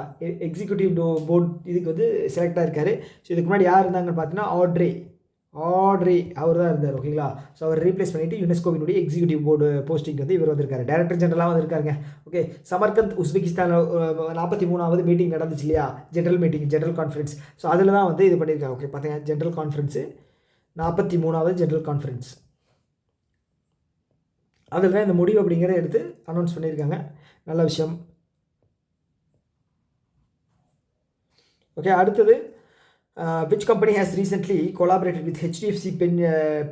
எக்ஸிக்யூட்டிவ் போர்ட் இதுக்கு வந்து செலக்ட் ஆகிருக்காரு. ஸோ இதுக்கு முன்னாடி யார் இருந்தாங்கன்னு பார்த்தீங்கன்னா ஆட்ரே அவர் தான் இருந்தார் ஓகேங்களா. ஸோ அவர் ரீப்ளேஸ் பண்ணிவிட்டு யுனெஸ்கோவினுடைய எக்ஸிக்யூட்டிவ் போர்டு போஸ்டிங் வந்து இவர் வந்திருக்காரு. டைரக்டர் ஜெனரலாக வந்திருக்காருங்க ஓகே. சமர்கந்த் உஸ்பெகிஸ்தான் 43வது மீட்டிங் நடந்துச்சு இல்லையா, ஜெனரல் கான்ஃபரன்ஸ். ஸோ அதில் தான் வந்து இது பண்ணியிருக்காங்க ஓகே. பார்த்தீங்கன்னா ஜெனரல் கான்ஃபரன்ஸு 43வது ஜெனரல் கான்ஃபரன்ஸ் அதில் தான் இந்த முடிவு அப்படிங்கிறத எடுத்து அனௌன்ஸ் பண்ணியிருக்காங்க. நல்ல விஷயம் ஓகே. அடுத்தது which company has recently collaborated with HDFC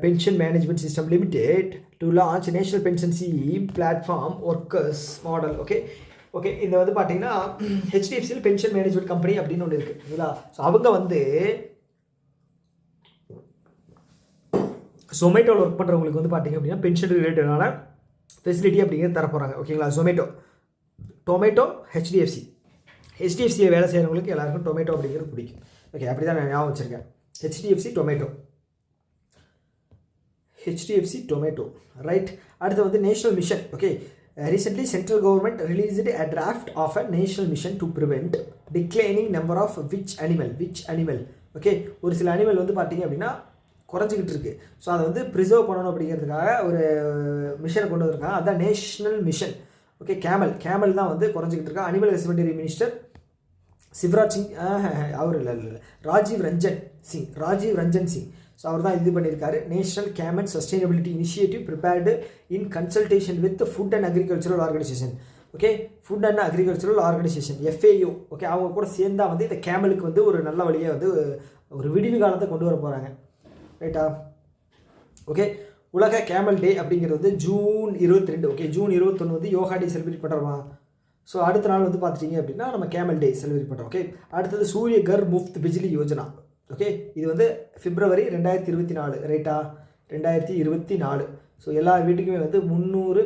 Pension Management System Limited to launch National Pension Scheme Platform Workers Model okay. இந்த வந்து பார்த்தீங்கன்னா ஹெச்டிஎஃப்சியில் பென்ஷன் மேனேஜ்மெண்ட் கம்பெனி அப்படின்னு ஒன்று இருக்குது இல்லைங்களா. ஸோ அவங்க வந்து ஜொமேட்டோவில் ஒர்க் பண்ணுறவங்களுக்கு வந்து பார்த்தீங்க அப்படின்னா பென்ஷன் ரிலேட்டடான ஃபெசிலிட்டி அப்படிங்கிறது தரப்போகிறாங்க ஓகேங்களா. டொமேட்டோ ஹெச்டிஎஃப்சியை வேலை செய்கிறவங்களுக்கு எல்லாருக்கும் டொமேட்டோ அப்படிங்கிறது பிடிக்கும் ஓகே. அப்படி தான் நான் ஞாபகம் வச்சுருக்கேன். HDFC tomato right. அடுத்து வந்து national mission okay. Recently central government released a draft of a national mission to prevent declining number of which animal okay. ஒரு சில அனிமல் வந்து பார்த்தீங்க அப்படின்னா குறைஞ்சிக்கிட்டு இருக்குது. ஸோ அதை வந்து ப்ரிசர்வ் பண்ணணும் அப்படிங்கிறதுக்காக ஒரு மிஷனை கொண்டு வந்திருக்காங்க. அதுதான் நேஷ்னல் மிஷன் ஓகே. கேமல் தான் வந்து குறைஞ்சிக்கிட்டு இருக்கா. Animal husbandry minister Shivraj Singh அவர் இல்லை ராஜீவ் ரஞ்சன் சிங் ஸோ அவர் தான் இது பண்ணியிருக்காரு. National camel sustainability initiative prepared in consultation with food and agricultural organisation okay. Food and agricultural organisation FAO okay. அவங்க கூட சேர்ந்தா வந்து இந்த கேமலுக்கு வந்து ஒரு நல்ல வழியை வந்து ஒரு விடிவு காலத்தை கொண்டு வர போகிறாங்க ரைட்டா ஓகே. உலக கேமல் டே அப்படிங்கிறது வந்து ஜூன் 22 ஓகே. ஜூன் 21 வந்து யோகா டே செலிப்ரேட் பண்ணுறோமா. ஸோ அடுத்த நாள் வந்து பார்த்துட்டிங்க அப்படின்னா நம்ம கேமல் டே செலிப்ரேட் பண்ணுறோம் ஓகே. அடுத்தது சூரிய கர் முஃப்த் பிஜ்லி யோஜனா ஓகே. இது வந்து February 2024 ரைட்டா 2024. ஸோ எல்லா வீட்டுக்குமே வந்து 300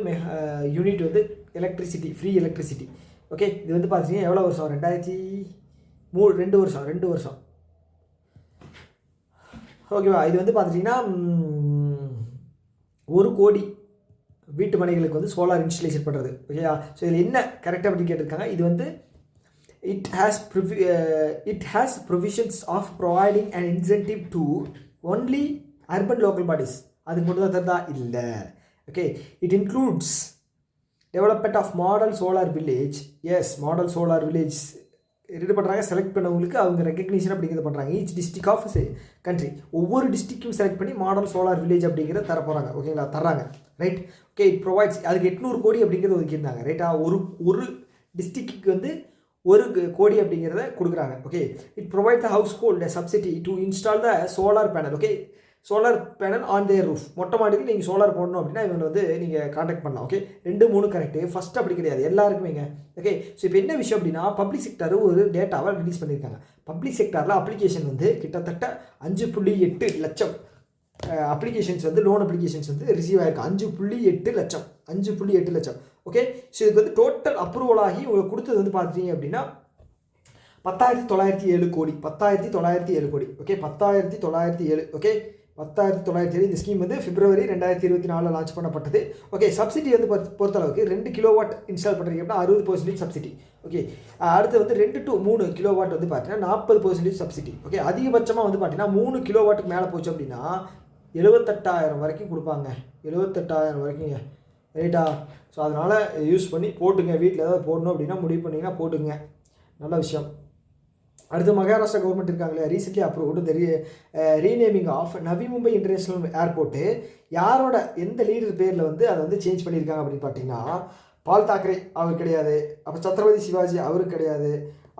யூனிட் வந்து எலக்ட்ரிசிட்டி ஃப்ரீ எலக்ட்ரிசிட்டி ஓகே. இது வந்து பார்த்துட்டிங்கன்னா எவ்வளோ வருஷம் 2 வருஷம் ஓகேவா. இது வந்து பார்த்துட்டிங்கன்னா 1 கோடி வீட்டு மனைகளுக்கு வந்து சோலார் இன்ஸ்டலேஷன் பண்ணுறது ஓகேயா. ஸோ இதில் என்ன கரெக்டாக அப்படின்னு கேட்டிருக்காங்க. இது வந்து it has provisions of providing an incentive to only urban local bodies. அதுக்கு மட்டும் தான் தருதா இல்லை okay. It includes development of model solar village இது பண்ணுறாங்க. செலக்ட் பண்ணவங்களுக்கு அவங்க ரெகக்னிஷன் அப்படிங்கிறத பண்ணுறாங்க. ஈச் டிஸ்ட்ரிக்ட் ஆஃப் கண்ட்ரி ஒவ்வொரு டிஸ்ட்ரிக்டும் செலக்ட் பண்ணி மாடல் சோலார் வில்லேஜ் அப்படிங்கிறத தர போகிறாங்க ஓகேங்களா. தர்றாங்க ரைட் ஓகே. இட் ப்ரொவைட்ஸ் அதுக்கு 800 கோடி அப்படிங்கிறது ஒதுக்கியிருந்தாங்க ரைட்டா. ஒரு டிஸ்ட்ரிக்ட்டுக்கு வந்து 1 கோடி அப்படிங்கிறத கொடுக்குறாங்க okay. It provide the house hold subsidy to install the solar panel okay. Solar panel on their roof மொட்டை மாடிக்கு நீங்கள் சோலார் போடணும் அப்படின்னா இவங்க வந்து நீங்கள் காண்டாக்ட் பண்ணலாம் ஓகே. 2 3 கரெக்டு. ஃபஸ்ட் அப்படி கிடையாது, எல்லாருக்குமேங்க ஓகே. ஸோ இப்போ என்ன விஷயம் அப்படின்னா பப்ளிக் செக்டர் ஒரு டேட்டாவை ரிலீஸ் பண்ணியிருக்காங்க. பப்ளிக் செக்டரில் அப்ளிகேஷன் வந்து கிட்டத்தட்ட 5.8 லட்சம் அப்ளிகேஷன்ஸ் வந்து லோன் அப்ளிகேஷன்ஸ் வந்து ரிசீவ் ஆகிருக்கு. 5.8 லட்சம் ஓகே. ஸோ இதுக்கு வந்து டோட்டல் அப்ரூவல் ஆகி உங்களுக்கு கொடுத்தது வந்து பார்த்துட்டீங்க அப்படின்னா 10,907 கோடி ஓகே. 10,907 ஓகே. 10,907 இந்த ஸ்கீம் வந்து February 2024 லான்ச் பண்ணப்பட்டது ஓகே. சப்சிடி வந்து பொறுத்தளவுக்கு 2 கிலோவாட் இன்ஸ்டால் பண்ணுறீங்க அப்படின்னா 60% சப்சிடி ஓகே. அடுத்து வந்து 2 to 3 கிலோவாட் வந்து பார்த்தீங்கன்னா 40% சப்சிடி ஓகே. அதிகபட்சமாக வந்து பார்த்தீங்கன்னா 3 கிலோவாட்டுக்கு மேலே போச்சு அப்படின்னா 78,000 வரைக்கும் கொடுப்பாங்க. 78,000 வரைக்குங்க ரைட்டா. ஸோ அதனால் யூஸ் பண்ணி போட்டுங்க. வீட்டில் ஏதாவது போடணும் அப்படின்னா முடிவு பண்ணிங்கன்னா போட்டுங்க. நல்ல விஷயம். அடுத்து மகாராஷ்டிரா கவர்மெண்ட் இருக்காங்களே ரீசென்ட்லி அப்ரூவ்டு இந்த renaming of Navi Mumbai international airport யாரோட எந்த லீடர் பேரில் வந்து அதை வந்து சேஞ்ச் பண்ணியிருக்காங்க அப்படின்னு பார்த்தீங்கன்னா பால் தாக்கரே அவர் கிடையாது. அப்போ சத்ரபதி சிவாஜி அவருக்கு கிடையாது.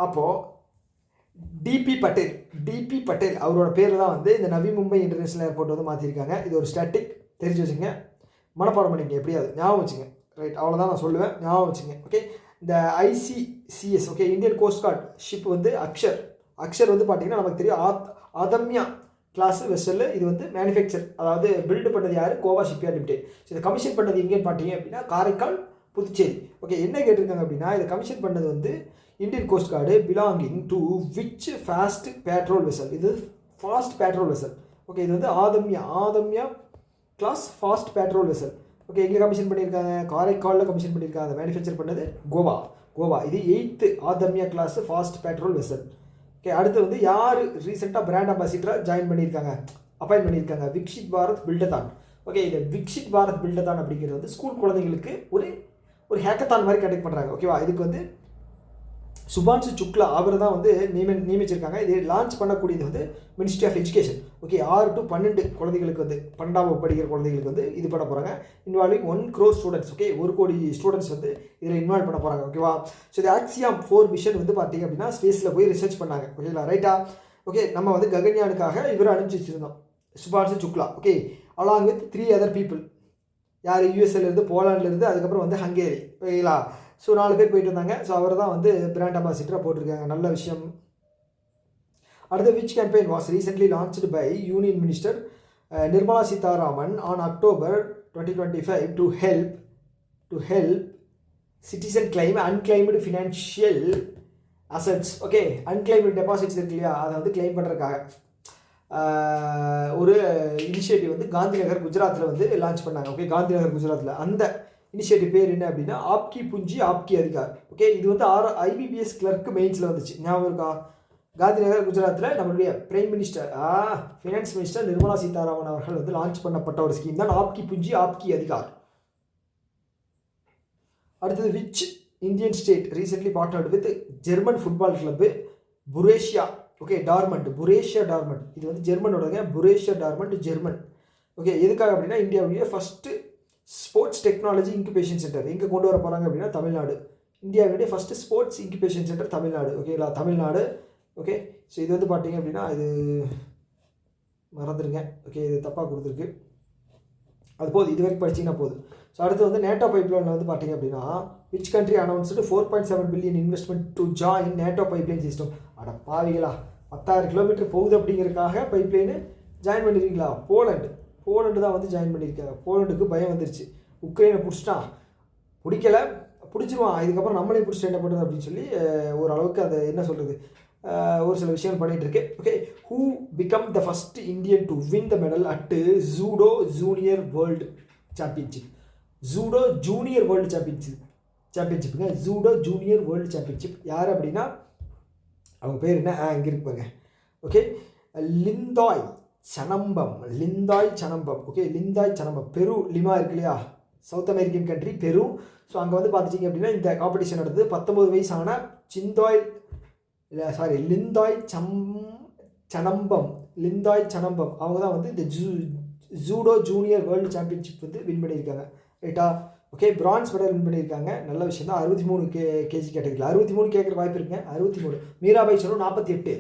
அப்போது டிபி பட்டேல் அவரோட பேர் தான் வந்து இந்த நவி மும்பை இன்டர்நேஷ்னல் ஏர்போர்ட் வந்து மாற்றிருக்காங்க. இது ஒரு ஸ்டாட்டிக், தெரிஞ்சு வச்சுங்க, மனப்பாடம் பண்ணிங்க, எப்படியாவது ஞாபகம் வச்சுங்க. ரைட், அவ்வளோதான் நான் சொல்லுவேன், ஞாபகம் வச்சுங்க. ஓகே, இந்த ICCS, okay, Indian coast guard ship வந்து அக்ஷர் வந்து பார்த்தீங்கன்னா நமக்கு தெரியும் அதம்யா கிளாஸ் வெசல். இது வந்து மேனுஃபேக்சர், அதாவது பில்டு பண்ணது யார்? Goa shipyard limited. ஸோ இதை கமிஷன் பண்ணது எங்கேன்னு பார்த்தீங்க அப்படின்னா காரைக்கால், புதுச்சேரி. ஓகே, என்ன கேட்டிருக்காங்க அப்படின்னா இதை கமிஷன் பண்ணது வந்து Indian coast guard belonging to which fast patrol vessel. இது ஃபாஸ்ட் பேட்ரோல் வெசல். ஓகே, இது வந்து Adamya class fast patrol vessel. Okay, எங்கே கமிஷன் பண்ணியிருக்காங்க? காரைக்காலில் கமிஷன் பண்ணியிருக்காங்க. அதை மேனுஃபேக்சர் பண்ணது கோவா. இது 8th Adamya class fast patrol vessel. Okay, அடுத்து வந்து யார் ரீசெண்டாக பிராண்ட் அம்பாசிடராக அப்பாயின்ட் பண்ணியிருக்காங்க? விக்ஷித் பாரத் பில்டதான். ஓகே, இந்த விக்ஷித் பாரத் பில்டதான் அப்படிங்கிறது வந்து ஸ்கூல் குழந்தைங்களுக்கு ஒரு ஹேக்கத்தான் மாதிரி கண்டக்ட் பண்ணுறாங்க. ஓகேவா, இதுக்கு வந்து சுபான்சு சுக்லா அவர் தான் வந்து நியமிச்சிருக்காங்க. இது லான்ச் பண்ணக்கூடியது வந்து ministry of education. Okay, 6 to 12 குழந்தைகளுக்கு வந்து 12ஆம் வகுப்பு படிக்கிற குழந்தைகளுக்கு வந்து இது பண்ண போகிறாங்க. Involving 1 crore students. ஓகே, 1 கோடி ஸ்டூடெண்ட்ஸ் வந்து இதில் இன்வால்வ் பண்ண போகிறாங்க. ஓகேவா, ஸோ இது ஆக்சியம் 4 மிஷன் வந்து பார்த்தீங்க அப்படின்னா ஸ்பேஸில் போய் ரிசர்ச் பண்ணாங்க. ஓகேங்களா, ரைட்டா? ஓகே, நம்ம வந்து ககன்யானுக்காக இவரை அனுப்பிச்சி வச்சுருந்தோம், Shubhanshu Shukla. Okay, along with 3 other people. யார்? யூஎஸ்ஏலேருந்து, போலாண்ட்லேருந்து, அதுக்கப்புறம் வந்து ஹங்கேரி. ஓகேங்களா, ஸோ 4 பேர் போயிட்டு வந்தாங்க. ஸோ அவர் தான் வந்து பிராண்ட் அம்பாசிடராக போட்டிருக்காங்க. நல்ல விஷயம். அடுத்த which campaign was recently launched by union minister Nirmala Sitharaman on October 2025 to help citizen claim unclaimed financial assets. Okay, unclaimed deposits இருக்கு இல்லையா, அதை வந்து கிளைம் பண்ணுறதுக்காக ஒரு இனிஷியேட்டிவ் வந்து காந்திநகர் குஜராத்தில் வந்து லான்ச் பண்ணாங்க. ஓகே, காந்திநகர் குஜராத்தில். அந்த இனிஷியேட்டிவ் பேர் என்ன அப்படின்னா ஆப்கி புஞ்சி ஆப்கி அதிகார். ஓகே, இது வந்து IBPS கிளர்க்கு மெயின்ஸில் வந்துச்சு, ஞாபகம் இருக்கா? காந்திநகர் குஜராத்தில் நம்மளுடைய prime minister finance minister Nirmala Sitharaman அவர்கள் வந்து லான்ச் பண்ணப்பட்ட ஒரு ஸ்கீம் தான் ஆப்கி புஞ்சி ஆப்கி அதிகார். அடுத்தது which Indian state recently partnered with German football club Borussia. Okay, Borussia Dortmund. இது வந்து ஜெர்மனோடங்க, புரேஷியா டார்மண்ட் ஜெர்மன். ஓகே, எதுக்காக அப்படின்னா இந்தியாவுடைய first sports technology incubation centre எங்கே கொண்டு வர போகிறாங்க அப்படின்னா தமிழ்நாடு. இந்தியாவுடைய first sports incubation centre Tamil Nadu. ஓகேங்களா, தமிழ்நாடு. ஓகே, ஸோ இது வந்து பார்த்தீங்க அப்படின்னா இது மறந்துடுங்க. ஓகே, இது தப்பாக கொடுத்துருக்கு, அது போதும், இது வரைக்கும் படிச்சிங்கன்னா போதும். ஸோ அடுத்து வந்து நேட்டோ பைப்லைனில் வந்து பார்த்தீங்க அப்படின்னா which country announced 4.7 billion investment to join NATO pipeline system. அட பாவிகளா, 10,000 கிலோமீட்டர் போகுது அப்படிங்கிறதுக்காக பைப்லைனு ஜாயின் பண்ணியிருக்கீங்களா? போலண்டு தான் வந்து ஜாயின் பண்ணியிருக்காங்க. போலண்டுக்கு பயம் வந்துருச்சு, உக்ரைனை பிடிச்சிருவான், இதுக்கப்புறம் நம்மளே பிடிச்சிட்டு என்ன பண்ணுறது அப்படின்னு சொல்லி ஓரளவுக்கு அதை என்ன சொல்கிறது, ஒரு சில விஷயங்கள் பண்ணிகிட்டு இருக்கு. Okay, who become the first Indian to win the medal at judo junior world championship. Judo junior world சாம்பியன்ஷிப்புங்க, ஜூடோ ஜூனியர் வேர்ல்டு சாம்பியன்ஷிப். யார் அப்படின்னா அவங்க பேர் என்ன, இங்கே இருக்கு பாருங்க. Okay, Linthoi Chanambam. Okay, Linthoi Chanambam. Peru, Lima இருக்கு இல்லையா, south American country Peru. So அங்கே வந்து பார்த்துட்டிங்க அப்படின்னா இந்த காம்படிஷன் நடந்தது. 19 வயசான லிந்தாய் சனம்பம் அவங்க தான் வந்து இந்த ஜூடோ ஜூனியர் வேர்ல்டு சாம்பியன்ஷிப் வந்து வின் பண்ணியிருக்காங்க. ரைட்டா? ஓகே, பிரான்ஸ் மெடல் வின் பண்ணியிருக்காங்க. நல்ல விஷயம் தான். 63 kg கேட்டகரியில் 63 கேட்குற வாய்ப்பு இருக்குங்க. 63. மீராபாய் சனு 48.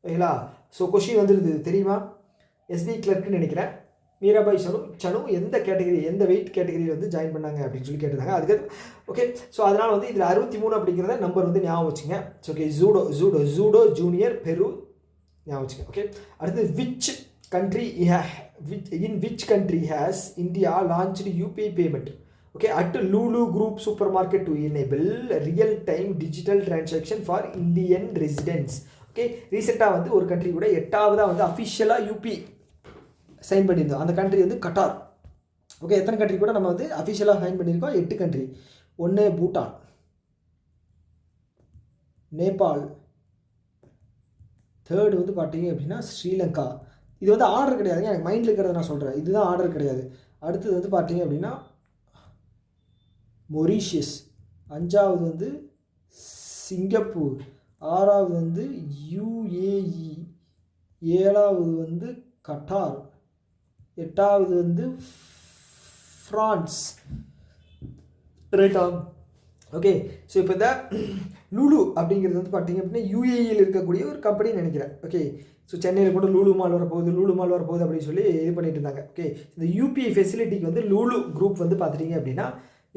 ஓகேங்களா? ஸோ கொஷின் வந்துருது தெரியுமா? SB கிளர்க்குன்னு நினைக்கிறேன். மீராபாய் சனு எந்த வெயிட் கேட்டகரியில் வந்து ஜாயின் பண்ணாங்க அப்படின்னு சொல்லி கேட்டிருந்தாங்க. அதுக்கு ஓகே, ஸோ அதனால் வந்து இதில் 63 அப்படிங்கிறத நம்பர் வந்து ஞாபகம் வச்சுங்க. ஸோ ஓகே, ஜூடோ ஜூனியர் பெரு ஞாபகம் வச்சுங்க. ஓகே, அடுத்து which country has India launched UPI payment. Okay, at Lulu group super market to enable real time digital transaction for Indian residents. Okay, ரீசெண்டாக வந்து ஒரு கண்ட்ரி கூட 8ஆவதாக வந்து அஃபிஷியலாக UPI சைன் பண்ணியிருந்தோம். அந்த கண்ட்ரி வந்து கட்டார். ஓகே, எத்தனை கண்ட்ரி கூட நம்ம வந்து அஃபிஷியலாக சைன் பண்ணியிருக்கோம்? 8 கண்ட்ரி. 1 பூட்டான், நேபாள், 3rd வந்து பார்த்தீங்க அப்படின்னா ஸ்ரீலங்கா. இது வந்து ஆர்டர் கிடையாதுங்க, எனக்கு மைண்டில் இருக்கிறத நான் சொல்கிறேன், இதுதான் ஆர்டர் கிடையாது. அடுத்தது வந்து பார்த்தீங்க அப்படின்னா மொரீஷியஸ், 5வது வந்து சிங்கப்பூர், 6வது வந்து UAE, 7வது வந்து கட்டார், 8வது வந்து ஃப்ரான்ஸ். ரைட்டா? ஓகே. ஸோ இப்போ இந்த லூலு அப்படிங்கிறது வந்து பார்த்திங்க அப்படின்னா யூஏஇயில் இருக்கக்கூடிய ஒரு கம்பெனின்னு நினைக்கிறேன். ஓகே. ஸோ சென்னையில் கூட லூலு மால் வரப்போகுது அப்படின்னு சொல்லி இது பண்ணிட்டு இருந்தாங்க. ஓகே. இந்த யூபிஐ ஃபெசிலிட்டிக்கு வந்து லூலு குரூப் வந்து பார்த்துட்டிங்க அப்படின்னா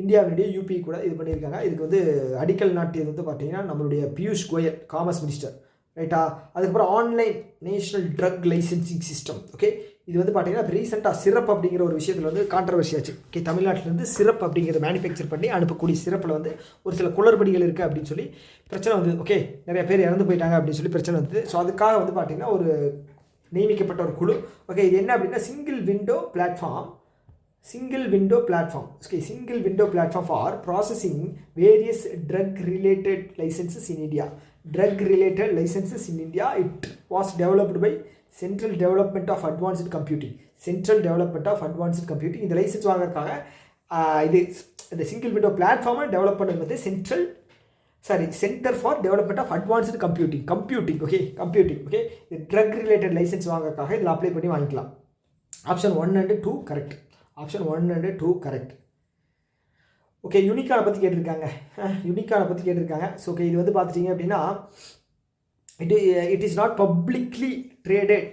இந்தியாவினுடைய யூபிஐ கூட இது பண்ணியிருக்காங்க. இதுக்கு வந்து அடிக்கல் நாட்டியது வந்து பார்த்திங்கன்னா நம்மளுடைய பியூஷ் கோயல், காமர்ஸ் மினிஸ்டர், ரைட்டா. அதுக்கப்புறம் online national drug licensing system. Okay. இது வந்து பார்த்தீங்கன்னா ரீசெண்டாக சிரப் அப்படிங்கிற ஒரு விஷயத்தில் வந்து கான்ட்ரவர்சி ஆச்சு. ஓகே. தமிழ்நாட்டிலேருந்து சிரப் அப்படிங்கிறத மேனுஃபேக்சர் பண்ணி அனுப்பக்கூடிய சிரப்பில் வந்து ஒரு சில குளறுபடிகள் இருக்குது அப்படின்னு சொல்லி பிரச்சனை வந்து, ஓகே, நிறைய பேர் இறந்து போயிட்டாங்க அப்படின்னு சொல்லி பிரச்சனை வந்தது. ஸோ அதுக்காக வந்து பார்த்திங்கன்னா ஒரு நியமிக்கப்பட்ட ஒரு குழு. ஓகே. இது என்ன அப்படின்னா single window platform for processing various drug related licences in India. It was developed by central development of advanced computing. இந்த லைசன்ஸ் வாங்குறதுக்காக இது இந்த சிங்கிள் விண்டோ பிளாட்ஃபார்மை டெவலப் பண்ணது வந்து centre for development of advanced computing. Okay. இந்த drug related licence வாங்குறதுக்காக இதில் அப்ளை பண்ணி வாங்கிக்கலாம். Option 1 and 2 correct. ஓகே. யூனிகானை பற்றி கேட்டிருக்காங்க. ஸோ ஓகே, இது வந்து பார்த்துட்டிங்க அப்படின்னா it is not publicly traded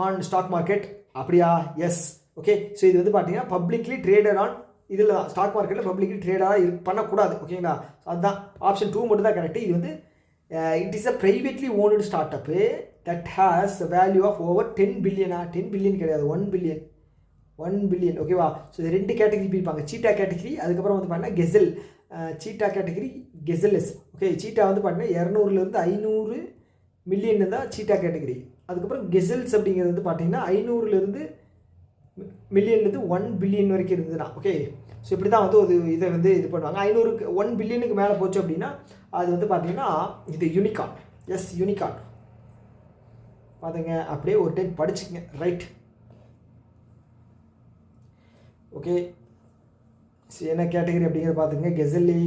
on stock market. அப்படியா? எஸ். ஓகே. ஸோ இது வந்து பார்த்தீங்கன்னா பப்ளிக்லி ட்ரேடட் ஆன் இதில் தான் ஸ்டாக் மார்க்கெட்டில் பப்ளிக்லி ட்ரேடாக பண்ணக்கூடாது. ஓகேங்களா. அதுதான் ஆப்ஷன் 2 மட்டும் தான் கரெக்டு. இது வந்து it is a privately owned start up that has value of over 10 பில்லியனா 10 பில்லியன் கிடையாது, 1 பில்லியன். ஓகேவா. ஸோ இது 2 கேட்டகரி பிரிப்பாங்க. சீட்டா கேட்டகரி, அதுக்கப்புறம் வந்து பார்த்தீங்கன்னா கெசல். சீட்டா கேட்டகரி, கெசல்எஸ். ஓகே. சீட்டா வந்து பார்த்தீங்கன்னா 200 to 500 மில்லியன் தான் சீட்டா கேட்டகரி. அதுக்கப்புறம் கெசல்ஸ் அப்படிங்கிறது வந்து பார்த்தீங்கன்னா 500 மில்லியன்லேருந்து 1 பில்லியன் வரைக்கும் இருந்ததுன்னா. ஓகே. ஸோ இப்படி தான் வந்து ஒரு இதை வந்து இது பண்ணுவாங்க. 1 பில்லியனுக்கு மேலே போச்சு அப்படின்னா அது வந்து பார்த்தீங்கன்னா இது யூனிகார்ன். S, unicorn. பார்த்துங்க, அப்படியே ஒரு டைம் படிச்சுக்கங்க. ரைட். ஓகே. ஸோ என்ன கேட்டகரி அப்படிங்கிறத பார்த்துங்க. கெசல்லி,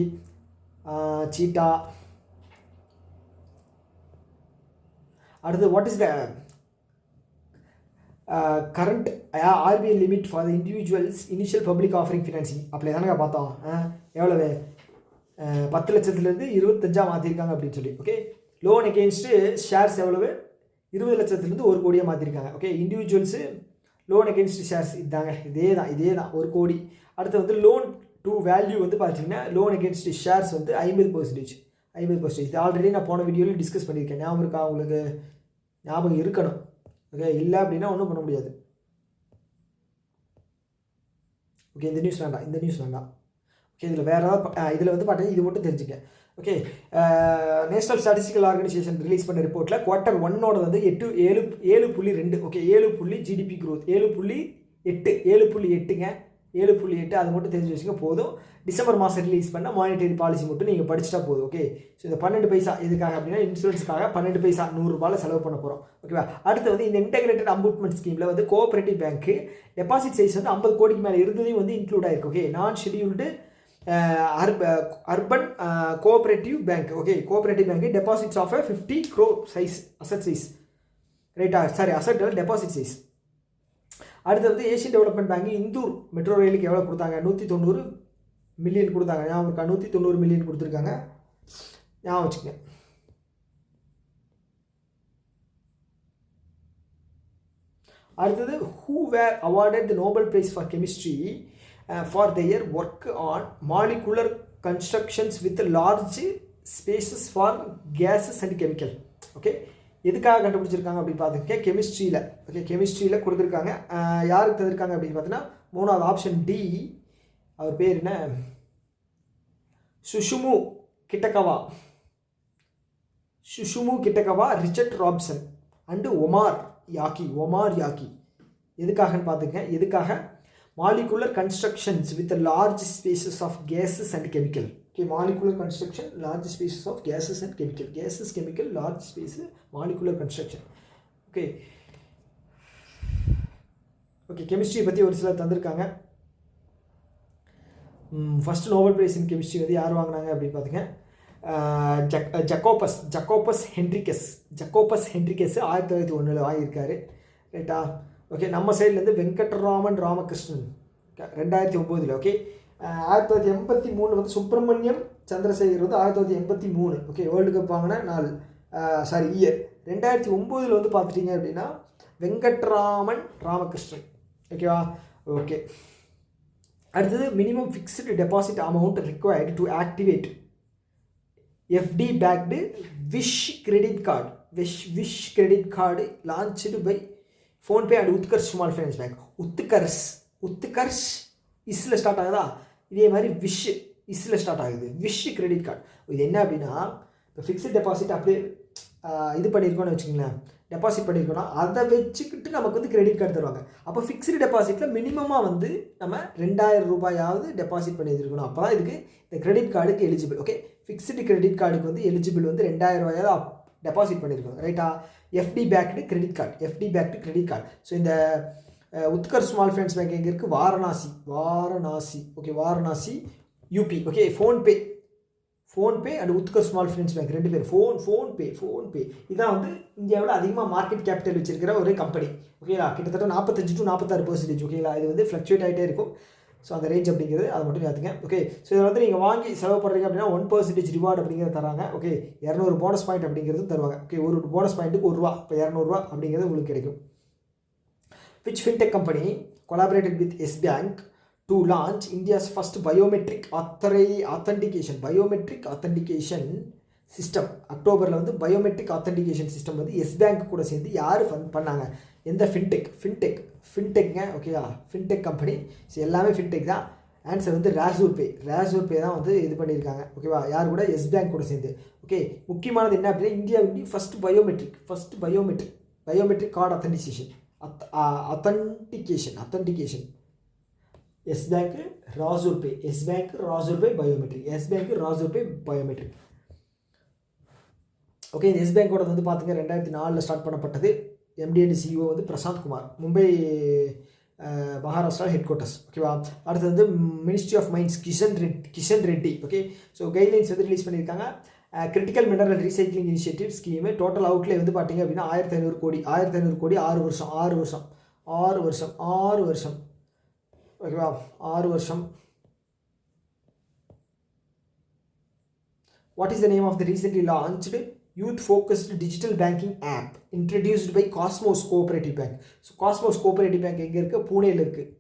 சீட்டா. அடுத்து what is the current RBI limit for the individuals initial public offering financing. அப்படி தானங்க பார்த்தோம். எவ்வளவு? 10 லட்சத்துலேருந்து 25 மாற்றிருக்காங்க அப்படின்னு சொல்லி. ஓகே. லோன் அகெயின்ஸ்ட்டு ஷேர்ஸ் எவ்வளவு? 20 லட்சத்துலேருந்து 1 கோடியாக மாற்றிருக்காங்க. Okay. Individuals loan against shares இதாங்க, இதே தான் 1 கோடி. அடுத்து வந்து லோன் டு வேல்யூ வந்து பார்த்தீங்கன்னா லோன் அகெயின்ஸ்ட் ஷேர்ஸ் வந்து 50%. இது ஆல்ரெடி நான் போன வீடியோவில் டிஸ்கஸ் பண்ணியிருக்கேன். ஞாபகம் இருக்கா உங்களுக்கு? ஞாபகம் இருக்கணும். ஓகே. இல்லை அப்படின்னா ஒன்றும் பண்ண முடியாது. ஓகே. இந்த நியூஸ் வேண்டாம். ஓகே. இதில் வேறு ஏதாவது இதில் வந்து பார்த்தீங்கன்னா இது மட்டும் தெரிஞ்சுக்க. Okay. National statistical organisation release பண்ண ரிப்போர்ட்டில் குவார்ட்டர் 1 வந்து 7.2. ஓகே. 7 GDP growth 7.8ங்க. 7.8 அது மட்டும் தெரிஞ்சு வச்சுங்க போதும். டிசம்பர் மாதம் ரிலீஸ் பண்ண மானிட்டரி பாலிசி மட்டும் நீங்கள் படிச்சுட்டா போதும். ஓகே. ஸோ இந்த 12 பைசா எதுக்காக அப்படின்னா இன்சூரன்ஸுக்காக 12 பைசா 100 ரூபாயில் செலவு பண்ண போகிறோம். ஓகேவா. அடுத்து வந்து இந்த இன்டெகிரேட்டட் அம்புட்மெண்ட் ஸ்கீமில் வந்து கோஆபரேட்டிவ் பேங்க்கு டெபாசிட் சைஸ் வந்து 50 கோடிக்கு மேலே இருந்ததையும் வந்து இன்க்ளூட் ஆயிருக்கு. Okay. Non scheduled urban cooperative bank. Okay. Cooperative bank deposits of 50 crore size, asset size, ரைட்டா. Asset deposit size. அடுத்து வந்து Asian development bank Indore metro ரயிலுக்கு எவ்வளோ கொடுத்தாங்க? 190 மில்லியன் கொடுத்தாங்க. ஞாபகம் இருக்கா? 190 மில்லியன் கொடுத்துருக்காங்க. ஞாபகம் வச்சுக்கங்க. அடுத்தது who were awarded the Nobel prize for chemistry for their work on molecular constructions with large spaces for gases and chemical. Okay. எதுக்காக கண்டுபிடிச்சிருக்காங்க அப்படின்னு பார்த்துக்க கெமிஸ்ட்ரியில். ஓகே. கெமிஸ்ட்ரியில் கொடுத்துருக்காங்க. யாருக்கு தந்திருக்காங்க அப்படின்னு பார்த்தீங்கன்னா 3வது ஆப்ஷன் டி. அவர் பேர் என்ன? Susumu Kitagawa, Richard Robson and Omar Yaghi. எதுக்காகன்னு பார்த்துங்க. எதுக்காக? Molecular constructions with large spaces of gases and chemical. Okay, molecular construction, large spaces of gases and chemical. Gases, chemical, large space, molecular construction. Okay. Chemistry பற்றி ஒரு சிலர் தந்திருக்காங்க. First Nobel prize இன் chemistry வந்து யார் வாங்கினாங்க அப்படின்னு பார்த்துங்க. ஜக்கோபஸ் ஹென்ரிகஸ் 1901 வாங்கியிருக்காரு. ரைட்டா. ஓகே. நம்ம சைட்லேருந்து வெங்கட்ராமன் ராமகிருஷ்ணன் 2009. ஓகே. 1983 வந்து சுப்பிரமணியம் சந்திரசேகர் வந்து 1983 ஓகே வேர்ல்டு கப் வாங்கின நாள் இயர். 2009 வந்து பார்த்துட்டிங்க அப்படின்னா வெங்கட்ராமன் ராமகிருஷ்ணன். ஓகேவா? ஓகே. அடுத்தது minimum fixed deposit amount required to activate FD backed wish credit card. Wish credit card launched by PhonePe and Utkarsh small finance bank. Utkarsh இஸ்ல ஸ்டார்ட் ஆகுதா, இதே மாதிரி விஷ் இஸ்ல ஸ்டார்ட் ஆகுது. Wish credit card. இது என்ன அப்படின்னா இப்போ ஃபிக்ஸ்டு டெபாசிட் அப்படியே இது பண்ணியிருக்கோன்னு வச்சுக்கோங்களேன், டெபாசிட் பண்ணியிருக்கோன்னா அதை வச்சுக்கிட்டு நமக்கு வந்து கிரெடிட் கார்டு தருவாங்க. அப்போ ஃபிக்ஸ்டு டெபாசிட்டில் மினிமமாக வந்து நம்ம 2000 ரூபாயாவது டெபாசிட் பண்ணி வச்சுருக்கணும். அப்போ தான் இதுக்கு இந்த கிரெடிட் கார்டுக்கு எலிஜிபிள். ஓகே, ஃபிக்ஸ்டு கிரெடிட் கார்டுக்கு வந்து எலிஜிபிள் வந்து 2000 ரூபாயாவது டெபாசிட் பண்ணியிருக்கணும். ரைட்டா? FD backed credit card. So இந்த உத்கர் ஸ்மால் ஃபைனான்ஸ் பேங்க் எங்கே இருக்குது? Varanasi. Okay, Varanasi UP. Okay, PhonePe and Utkarsh small finance bank 2 பேர். ஃபோன்பே இதான் வந்து இந்தியாவில் அதிகமாக மார்க்கெட் கேபிட்டல் வச்சிருக்கிற ஒரு கம்பெனி. ஓகேங்களா? கிட்டத்தட்ட 45 to 46%. ஓகேங்களா? இது வந்து ஃப்ளக்சுவேட் ஆகிட்டே இருக்கும். ஸோ அந்த ரேஞ்ச் அப்படிங்கிறது அதை மட்டும் பார்த்துங்க. ஓகே, ஸோ இதை வந்து நீங்கள் வாங்கி செலவு பண்ணுறீங்க அப்படின்னா 1% ரிவார்டு அப்படிங்கிறத தராங்க. ஓகே, 200 போனஸ் பாயிண்ட் அப்படிங்கிறது தருவாங்க. ஓகே, ஒரு போனஸ் பாயிண்ட்டுக்கு ₹1. இப்போ 200 ரூபா அப்படிங்கிறது உங்களுக்கு கிடைக்கும். Which fintech company collaborated with S Bank to launch India's first biometric authentication system? அக்டோபரில் வந்து பயோமெட்ரிக் ஆத்தென்டிகேஷன் சிஸ்டம் வந்து எஸ் பேங்க் கூட சேர்ந்து யார் பண்ணாங்க? எந்த ஃபின்டெக்ங்க. ஓகேவா? Fintech company. ஸோ எல்லாமே ஃபின்டெக் தான். ஆன்சர் வந்து ராசூர் பே தான் வந்து இது பண்ணியிருக்காங்க. ஓகேவா? யார் கூட? எஸ் பேங்க் கூட சேர்ந்து. ஓகே, முக்கியமானது என்ன அப்படின்னா இந்தியாவுடைய first biometric card authentication. Yes பேங்க்கு ராசூர் பே பயோமெட்ரிக். ஓகே, இந்த எஸ் பேங்கோட வந்து பார்த்திங்க 2004 ஸ்டார்ட் பண்ணப்பட்டது. எம்டி அண்ட் சிஇஓ வந்து பிரசாந்த் குமார். Mumbai Maharashtra headquarters. ஓகேவா? அடுத்தது வந்து ministry of mines Kishan Reddy. Okay, so guidelines வந்து ரிலீஸ் பண்ணியிருக்காங்க. Critical mineral recycling initiative scheme total outlay வந்து பார்த்திங்க அப்படின்னா 1500 கோடி 6 வருஷம். ஓகேவா? 6 வருஷம். What is the name of the recently launched youth-focused digital banking app introduced by Cosmos Cooperative Bank? So Cosmos Cooperative Bank எங்கே இருக்குது? பூனேயில் இருக்குது.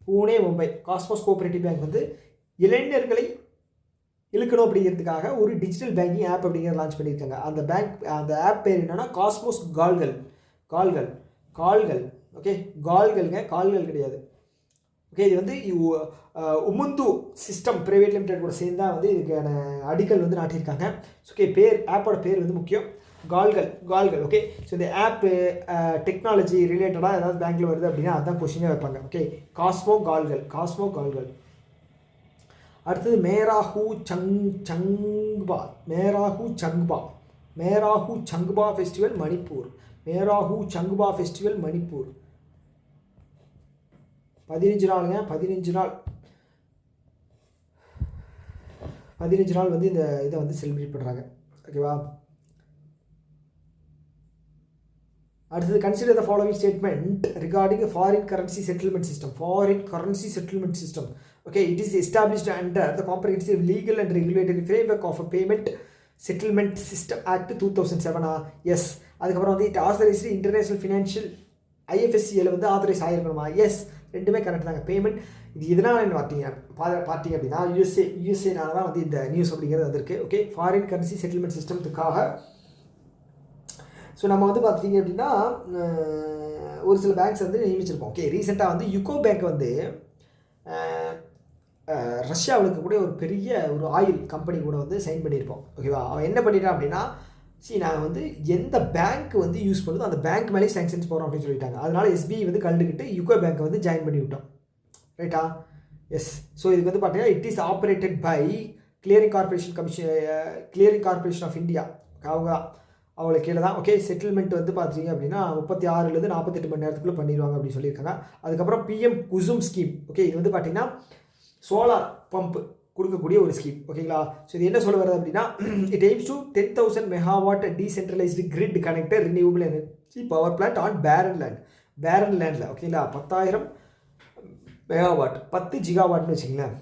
Pune, Mumbai. Cosmos cooperative bank வந்து இளைஞர்களை இழுக்கணும் அப்படிங்கிறதுக்காக ஒரு டிஜிட்டல் பேங்கிங் ஆப் அப்படிங்கிறத லான்ச் பண்ணியிருக்காங்க. அந்த ஆப் பேர் என்னென்னா காஸ்மோஸ் கால்கள். ஓகே, கால்கள் கிடையாது. ஓகே, இது வந்து உமுந்து சிஸ்டம் பிரைவேட் லிமிடெட் கூட சேர்ந்து தான் வந்து இதுக்கான அடிக்கல் வந்து நாட்டியிருக்காங்க. ஓகே, ஆப்போட பேர் வந்து முக்கியம். கால்கள். ஓகே, ஸோ இந்த ஆப்பு டெக்னாலஜி ரிலேட்டடாக ஏதாவது பேங்க்கில் வருது அப்படின்னா அதுதான் கொஸ்டினாக வைப்பாங்க. ஓகே, காஸ்மோ கால்கள். அடுத்தது மேராஹூ சங்பா ஃபெஸ்டிவல் மணிப்பூர். 15 நாளுங்க. 15 நாள் வந்து இந்த இதை வந்து செலிப்ரேட் பண்ணுறாங்க. ஓகேவா? அடுத்தது consider the following statement regarding foreign currency settlement system. Okay, it is established under the comprehensive legal and regulatory framework of a payment settlement system act 2007. Yes. அதுக்கப்புறம் வந்து இட் ஆத்தரைஸ்டு இன்டர்நேஷனல் ஃபினான்ஷியல் ஐஎஃப்எஸ்சியில் வந்து authorise ஆகிருக்கணுமா? Yes. ரெண்டுமே correct தாங்க. Payment இது எதனால் என்ன பார்த்தீங்க அப்படின்னா யூஎஸ்ஏனால தான் வந்து இந்த நியூஸ் அப்படிங்கிறது வந்திருக்கு. ஓகே, ஃபாரின் கரன்சி செட்டில்மெண்ட் சிஸ்டத்துக்காக. ஸோ நம்ம வந்து பார்த்திங்க அப்படின்னா ஒரு சில பேங்க்ஸ் வந்து நியமிச்சிருப்போம். ஓகே, ரீசெண்டாக வந்து யுகோ பேங்க் வந்து ரஷ்யாவில் இருக்கக்கூடிய ஒரு பெரிய ஒரு ஆயில் கம்பெனி கூட வந்து சைன் பண்ணியிருப்போம். ஓகேவா? அவன் என்ன பண்ணிட்டான் அப்படின்னா நாங்கள் வந்து எந்த பேங்க் வந்து யூஸ் பண்ணுதோ அந்த பேங்க் மேலே சாங்ஷன்ஸ் போகிறோம் அப்படின்னு சொல்லிட்டாங்க. அதனால் எஸ்பிஐ வந்து கலந்துக்கிட்டு யுகோ பேங்க்கை வந்து ஜாயின் பண்ணி விட்டோம். ரைட்டா? எஸ். ஸோ இதுக்கு வந்து பார்த்தீங்கன்னா it is operated by clearing corporation of India. அவங்கள கீழே தான். ஓகே, செட்டில்மெண்ட் வந்து பார்த்தீங்க அப்படின்னா 36 to 48 மணி நேரத்துக்குள்ளே பண்ணிடுவாங்க அப்படின்னு சொல்லியிருக்காங்க. அதுக்கப்புறம் பிஎம் குசும் ஸ்கீம். ஓகே, இது வந்து பார்த்தீங்கன்னா சோலார் பம்ப் கொடுக்கக்கூடிய ஒரு ஸ்கீம். ஓகேங்களா? ஸோ இது என்ன சொல்ல வருது அப்படின்னா it AIIMS to 10,000 megawatt decentralised grid connector renewable energy power plant on பேரன் லேண்டில். ஓகேங்களா? 10,000 மெகாவாட் 10 ஜிகாவாட்னு வச்சுங்களேன்.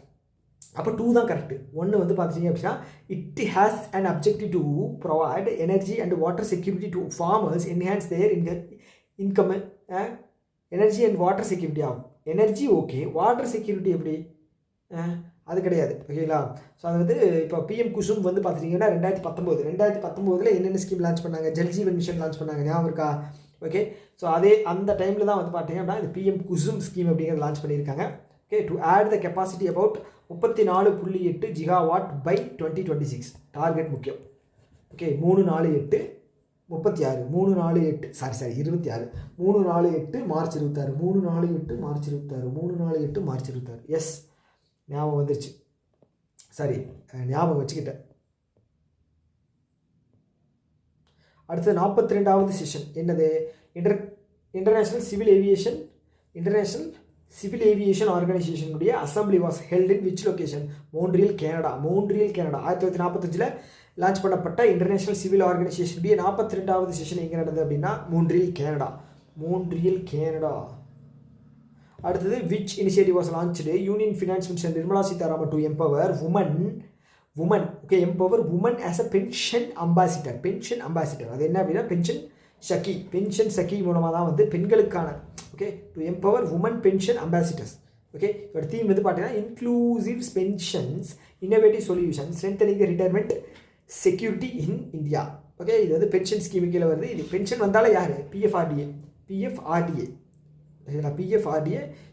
அப்போ 2 தான் கரெக்டு. 1 வந்து பார்த்தீங்க அப்படின்னா it has an objective to provide energy and water security to farmers enhance their income. Energy and water security ஆகும். எனர்ஜி ஓகே, வாட்டர் செக்யூரிட்டி எப்படி? அது கிடையாது. ஓகேங்களா? ஸோ அது வந்து இப்போ பிஎம் குசும் வந்து பார்த்துட்டிங்கன்னா 2019 என்னென்ன ஸ்கீம் லான்ச் பண்ணாங்க? ஜல்ஜீவன் மிஷன் லான்ச் பண்ணாங்க, ஞாபகம் இருக்கா? ஓகே, ஸோ அந்த டைமில் தான் வந்து பார்த்தீங்க அப்படின்னா இந்த பிஎம் குசும் ஸ்கீம் அப்படிங்கிறது லான்ச் பண்ணியிருக்காங்க. Okay, to add the capacity about 34.8 gigawatt by 2026. Target முக்கியம். Okay, 348 36 348 sorry 26 348 March 26 348 March 26 348 March 26. Yes, ஞாபகம் வந்துருச்சு. சாரி, ஞாபகம் வச்சுக்கிட்டேன். அடுத்தது 42வது செஷன் என்னது? இன்டர்நேஷ்னல் சிவில் ஏவியேஷன் ஆர்கனைசேஷனுடைய assembly was held in which location? Montreal, Canada. 1945 launch பண்ணப்பட்ட இன்டர்நேஷ்னல் சிவில் ஆர்கனைசேஷனுடைய 42வது செஷன் எங்கே நடந்தது அப்படின்னா மோன்ட்ரியல், கனடா. அடுத்தது which initiative was launched? Union finance minister Nirmala Sitharaman to empower women. Okay, empower women as a pension ambassador. அது என்ன அப்படின்னா பென்ஷன் சகி மூலமாக தான் வந்து பெண்களுக்கான, okay, to empower women pension ambassadors. Okay, இதோட தீம் வந்து பார்த்தீங்கன்னா inclusive pensions, innovative solution, strengthening the retirement security in India. Okay, இது வந்து பென்ஷன் ஸ்கீமு கீழே வருது. இது பென்ஷன் வந்தாலே யார்? பிஎஃப்ஆர்டிஏ.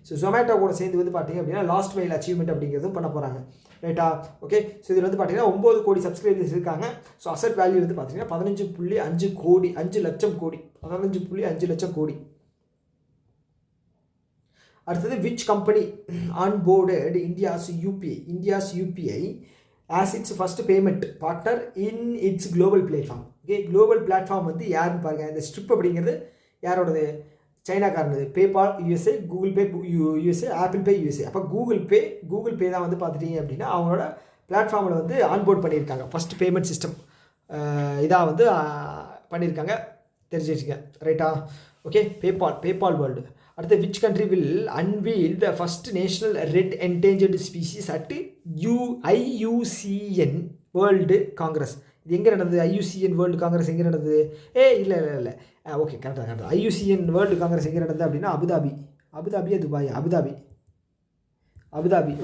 ஸோ ஜொமேட்டோ கூட சேர்ந்து வந்து பார்த்தீங்க அப்படின்னா லாஸ்ட் மைல் அச்சீவ்மெண்ட் அப்படிங்கிறதும் பண்ண போகிறாங்க. ரைட்டா? ஓகே, ஸோ இதில் வந்து பார்த்தீங்கன்னா 9 கோடி சப்ஸ்கிரைபர்ஸ் இருக்காங்க. ஸோ அசட் வேல்யூ வந்து பார்த்தீங்கன்னா 15.5 கோடி, 5 லட்சம் கோடி, 15.5 லட்சம் கோடி. அடுத்தது which company onboarded India's UPI as its first payment partner in its global platform. Okay, global platform வந்து யாருன்னு பாருங்கள். இந்த ஸ்ட்ரிப் அப்படிங்கிறது யாரோடது? சைனாக்காரனது. PayPal USA, Google Pay USA, Apple Pay USA. அப்போ கூகுள் பே தான் வந்து பார்த்துட்டீங்க அப்படின்னா அவங்களோட பிளாட்ஃபார்மில் வந்து ஆன்போர்ட் பண்ணியிருக்காங்க. ஃபஸ்ட் பேமெண்ட் சிஸ்டம் இதாக வந்து பண்ணியிருக்காங்க, தெரிஞ்சு வச்சுக்க. ரைட்டா? Okay, PayPal world. அடுத்து which country will unveil the first national red endangered species at IUCN world congress. இது எங்கே நடந்தது? IUCN வேர்ல்டு காங்கிரஸ் எங்கே நடந்தது? இல்லை ஓகே, கரெக்டாக. IUCN வேர்ல்டு காங்கிரஸ் எங்கே நடந்தது அப்படின்னா அபுதாபியா துபாயா? அபுதாபி.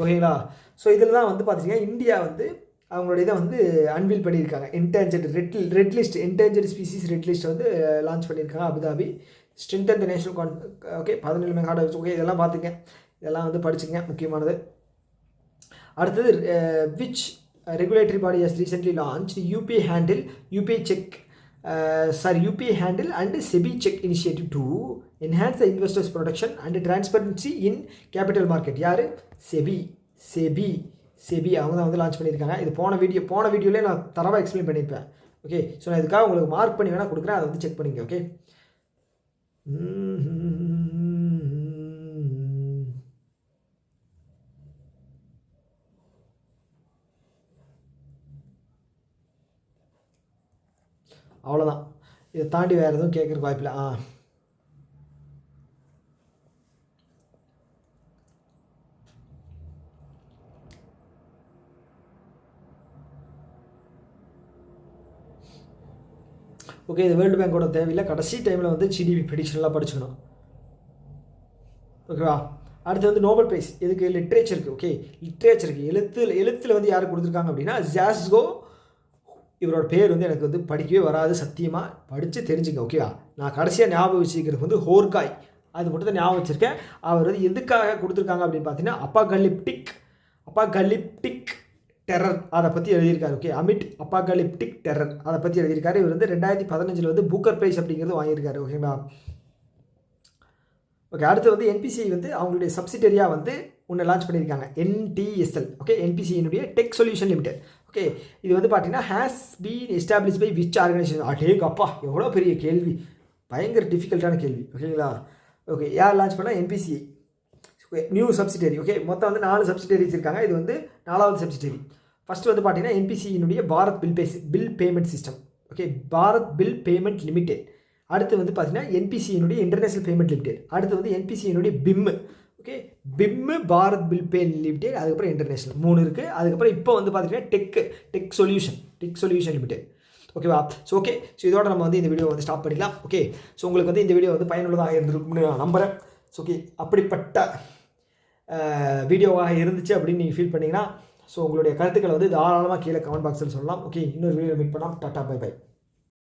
ஓகேங்களா? ஸோ இதில் தான் வந்து பார்த்தீங்கன்னா இந்தியா வந்து அவங்களோட இதை வந்து அன்வீல் பண்ணியிருக்காங்க. என்டேஞ்சர்டு ஸ்பீசிஸ் ரெட் லிஸ்ட் வந்து லான்ச் பண்ணியிருக்காங்க Abu Dhabi. Strengthen the national okay, 17 megawatt. Okay, இதெல்லாம் பார்த்துங்க, இதெல்லாம் வந்து படிச்சுங்க, முக்கியமானது. அடுத்தது which regulatory body has recently launched UPI handle and SEBI check initiative to enhance the investors protection and transparency in capital market. யாரு? SEBI அவங்க தான் வந்து லான்ச் பண்ணியிருக்காங்க. இது போன வீடியோலேயே நான் தரவாக எக்ஸ்பிளைன் பண்ணியிருப்பேன். ஓகே, ஸோ நான் இதுக்காக உங்களுக்கு மார்க் பண்ணி வேணால் கொடுக்குறேன், அதை வந்து செக் பண்ணிங்க. ஓகே, அவ்வளோதான். இதை தாண்டி வேறு எதுவும் கேட்குறக்கு வாய்ப்பில்லை. ஓகே, இது வேர்ல்டு பேங்கோட தேவையில்லை. கடைசி டைமில் வந்து GDP ப்ரெடிக்ஷன்லாம் படிச்சுக்கணும். ஓகேவா? அடுத்து வந்து நோபல் ப்ரைஸ் இதுக்கு லிட்ரேச்சருக்கு. ஓகே, லிட்ரேச்சருக்கு எழுத்தில் வந்து யாருக்கு கொடுத்துருக்காங்க அப்படின்னா ஜாஸ்கோ. இவரோட பேர் வந்து எனக்கு வந்து படிக்கவே வராது, சத்தியமாக. படித்து தெரிஞ்சுங்க. ஓகேவா? நான் கடைசியாக ஞாபகம் வச்சுக்கிறது வந்து ஹோர்காய், அது மட்டும் தான் ஞாபகம் வச்சுருக்கேன். அவர் வந்து எதுக்காக கொடுத்துருக்காங்க அப்படின்னு பார்த்தீங்கன்னா அப்பாகலிப்டிக் டெரர் அதை பற்றி எழுதியிருக்காரு. ஓகே, அப்பாகலிப்டிக் டெரர் அதை பற்றி எழுதியிருக்காரு. இவர் வந்து 2015 வந்து பூக்கர் ப்ரைஸ் அப்படிங்கிறது வாங்கியிருக்காரு. ஓகேங்களா? ஓகே, அடுத்து வந்து NPCI வந்து அவங்களுடைய சப்சிடரியாக வந்து ஒன்று லான்ச் பண்ணியிருக்காங்க, NTSL. ஓகே, NPCIனுடைய டெக் சொல்யூஷன் லிமிடெட். ஓகே, இது வந்து பார்த்தீங்கன்னா has been establish by which organisation? அப்பா, எவ்வளோ பெரிய கேள்வி, பயங்கர டிஃபிகல்ட்டான கேள்வி. ஓகேங்களா? ஓகே, யார் லான்ச் பண்ணால்? NPCI new subsidiary. ஓகே, மொத்தம் வந்து 4 சப்சிடரிஸ் இருக்காங்க. இது வந்து 4வது சப்சிடரி. ஃபஸ்ட்டு வந்து பார்த்தீங்கன்னா NPCIனுடைய Bharat bill payment system. Okay, Bharat bill payment limited. அடுத்து வந்து பார்த்தீங்கன்னா NPCIனுடைய இன்டர்நேஷனல் பேமெண்ட் லிமிடெட். அடுத்து வந்து NPCIனுடைய BIM. Okay, BIM, Bharat bill pay limited, அதுக்கப்புறம் இன்டர்நேஷனல் 3 இருக்குது. அதுக்கப்புறம் இப்போ வந்து பார்த்தீங்கன்னா டெக் சொல்யூஷன் லிமிடெட். ஓகேவா? ஸோ ஓகே, ஸோ இதோட நம்ம வந்து இந்த வீடியோ வந்து ஸ்டாப் பண்ணிக்கலாம். ஓகே, ஸோ உங்களுக்கு வந்து இந்த வீடியோ வந்து பயனுள்ளதாக இருந்திருக்கும்னு நான் நம்புகிறேன். ஸோ ஓகே, அப்படிப்பட்ட வீடியோவாக இருந்துச்சு அப்படின்னு நீங்கள் ஃபீல் பண்ணிங்கன்னா ஸோ உங்களுடைய கருத்துக்களை வந்து தாராளமாக கீழே கமெண்ட் பாக்ஸில் சொல்லலாம். ஓகே, இன்னொரு வீடியோ மீட் பண்ணலாம். Tata, bye by.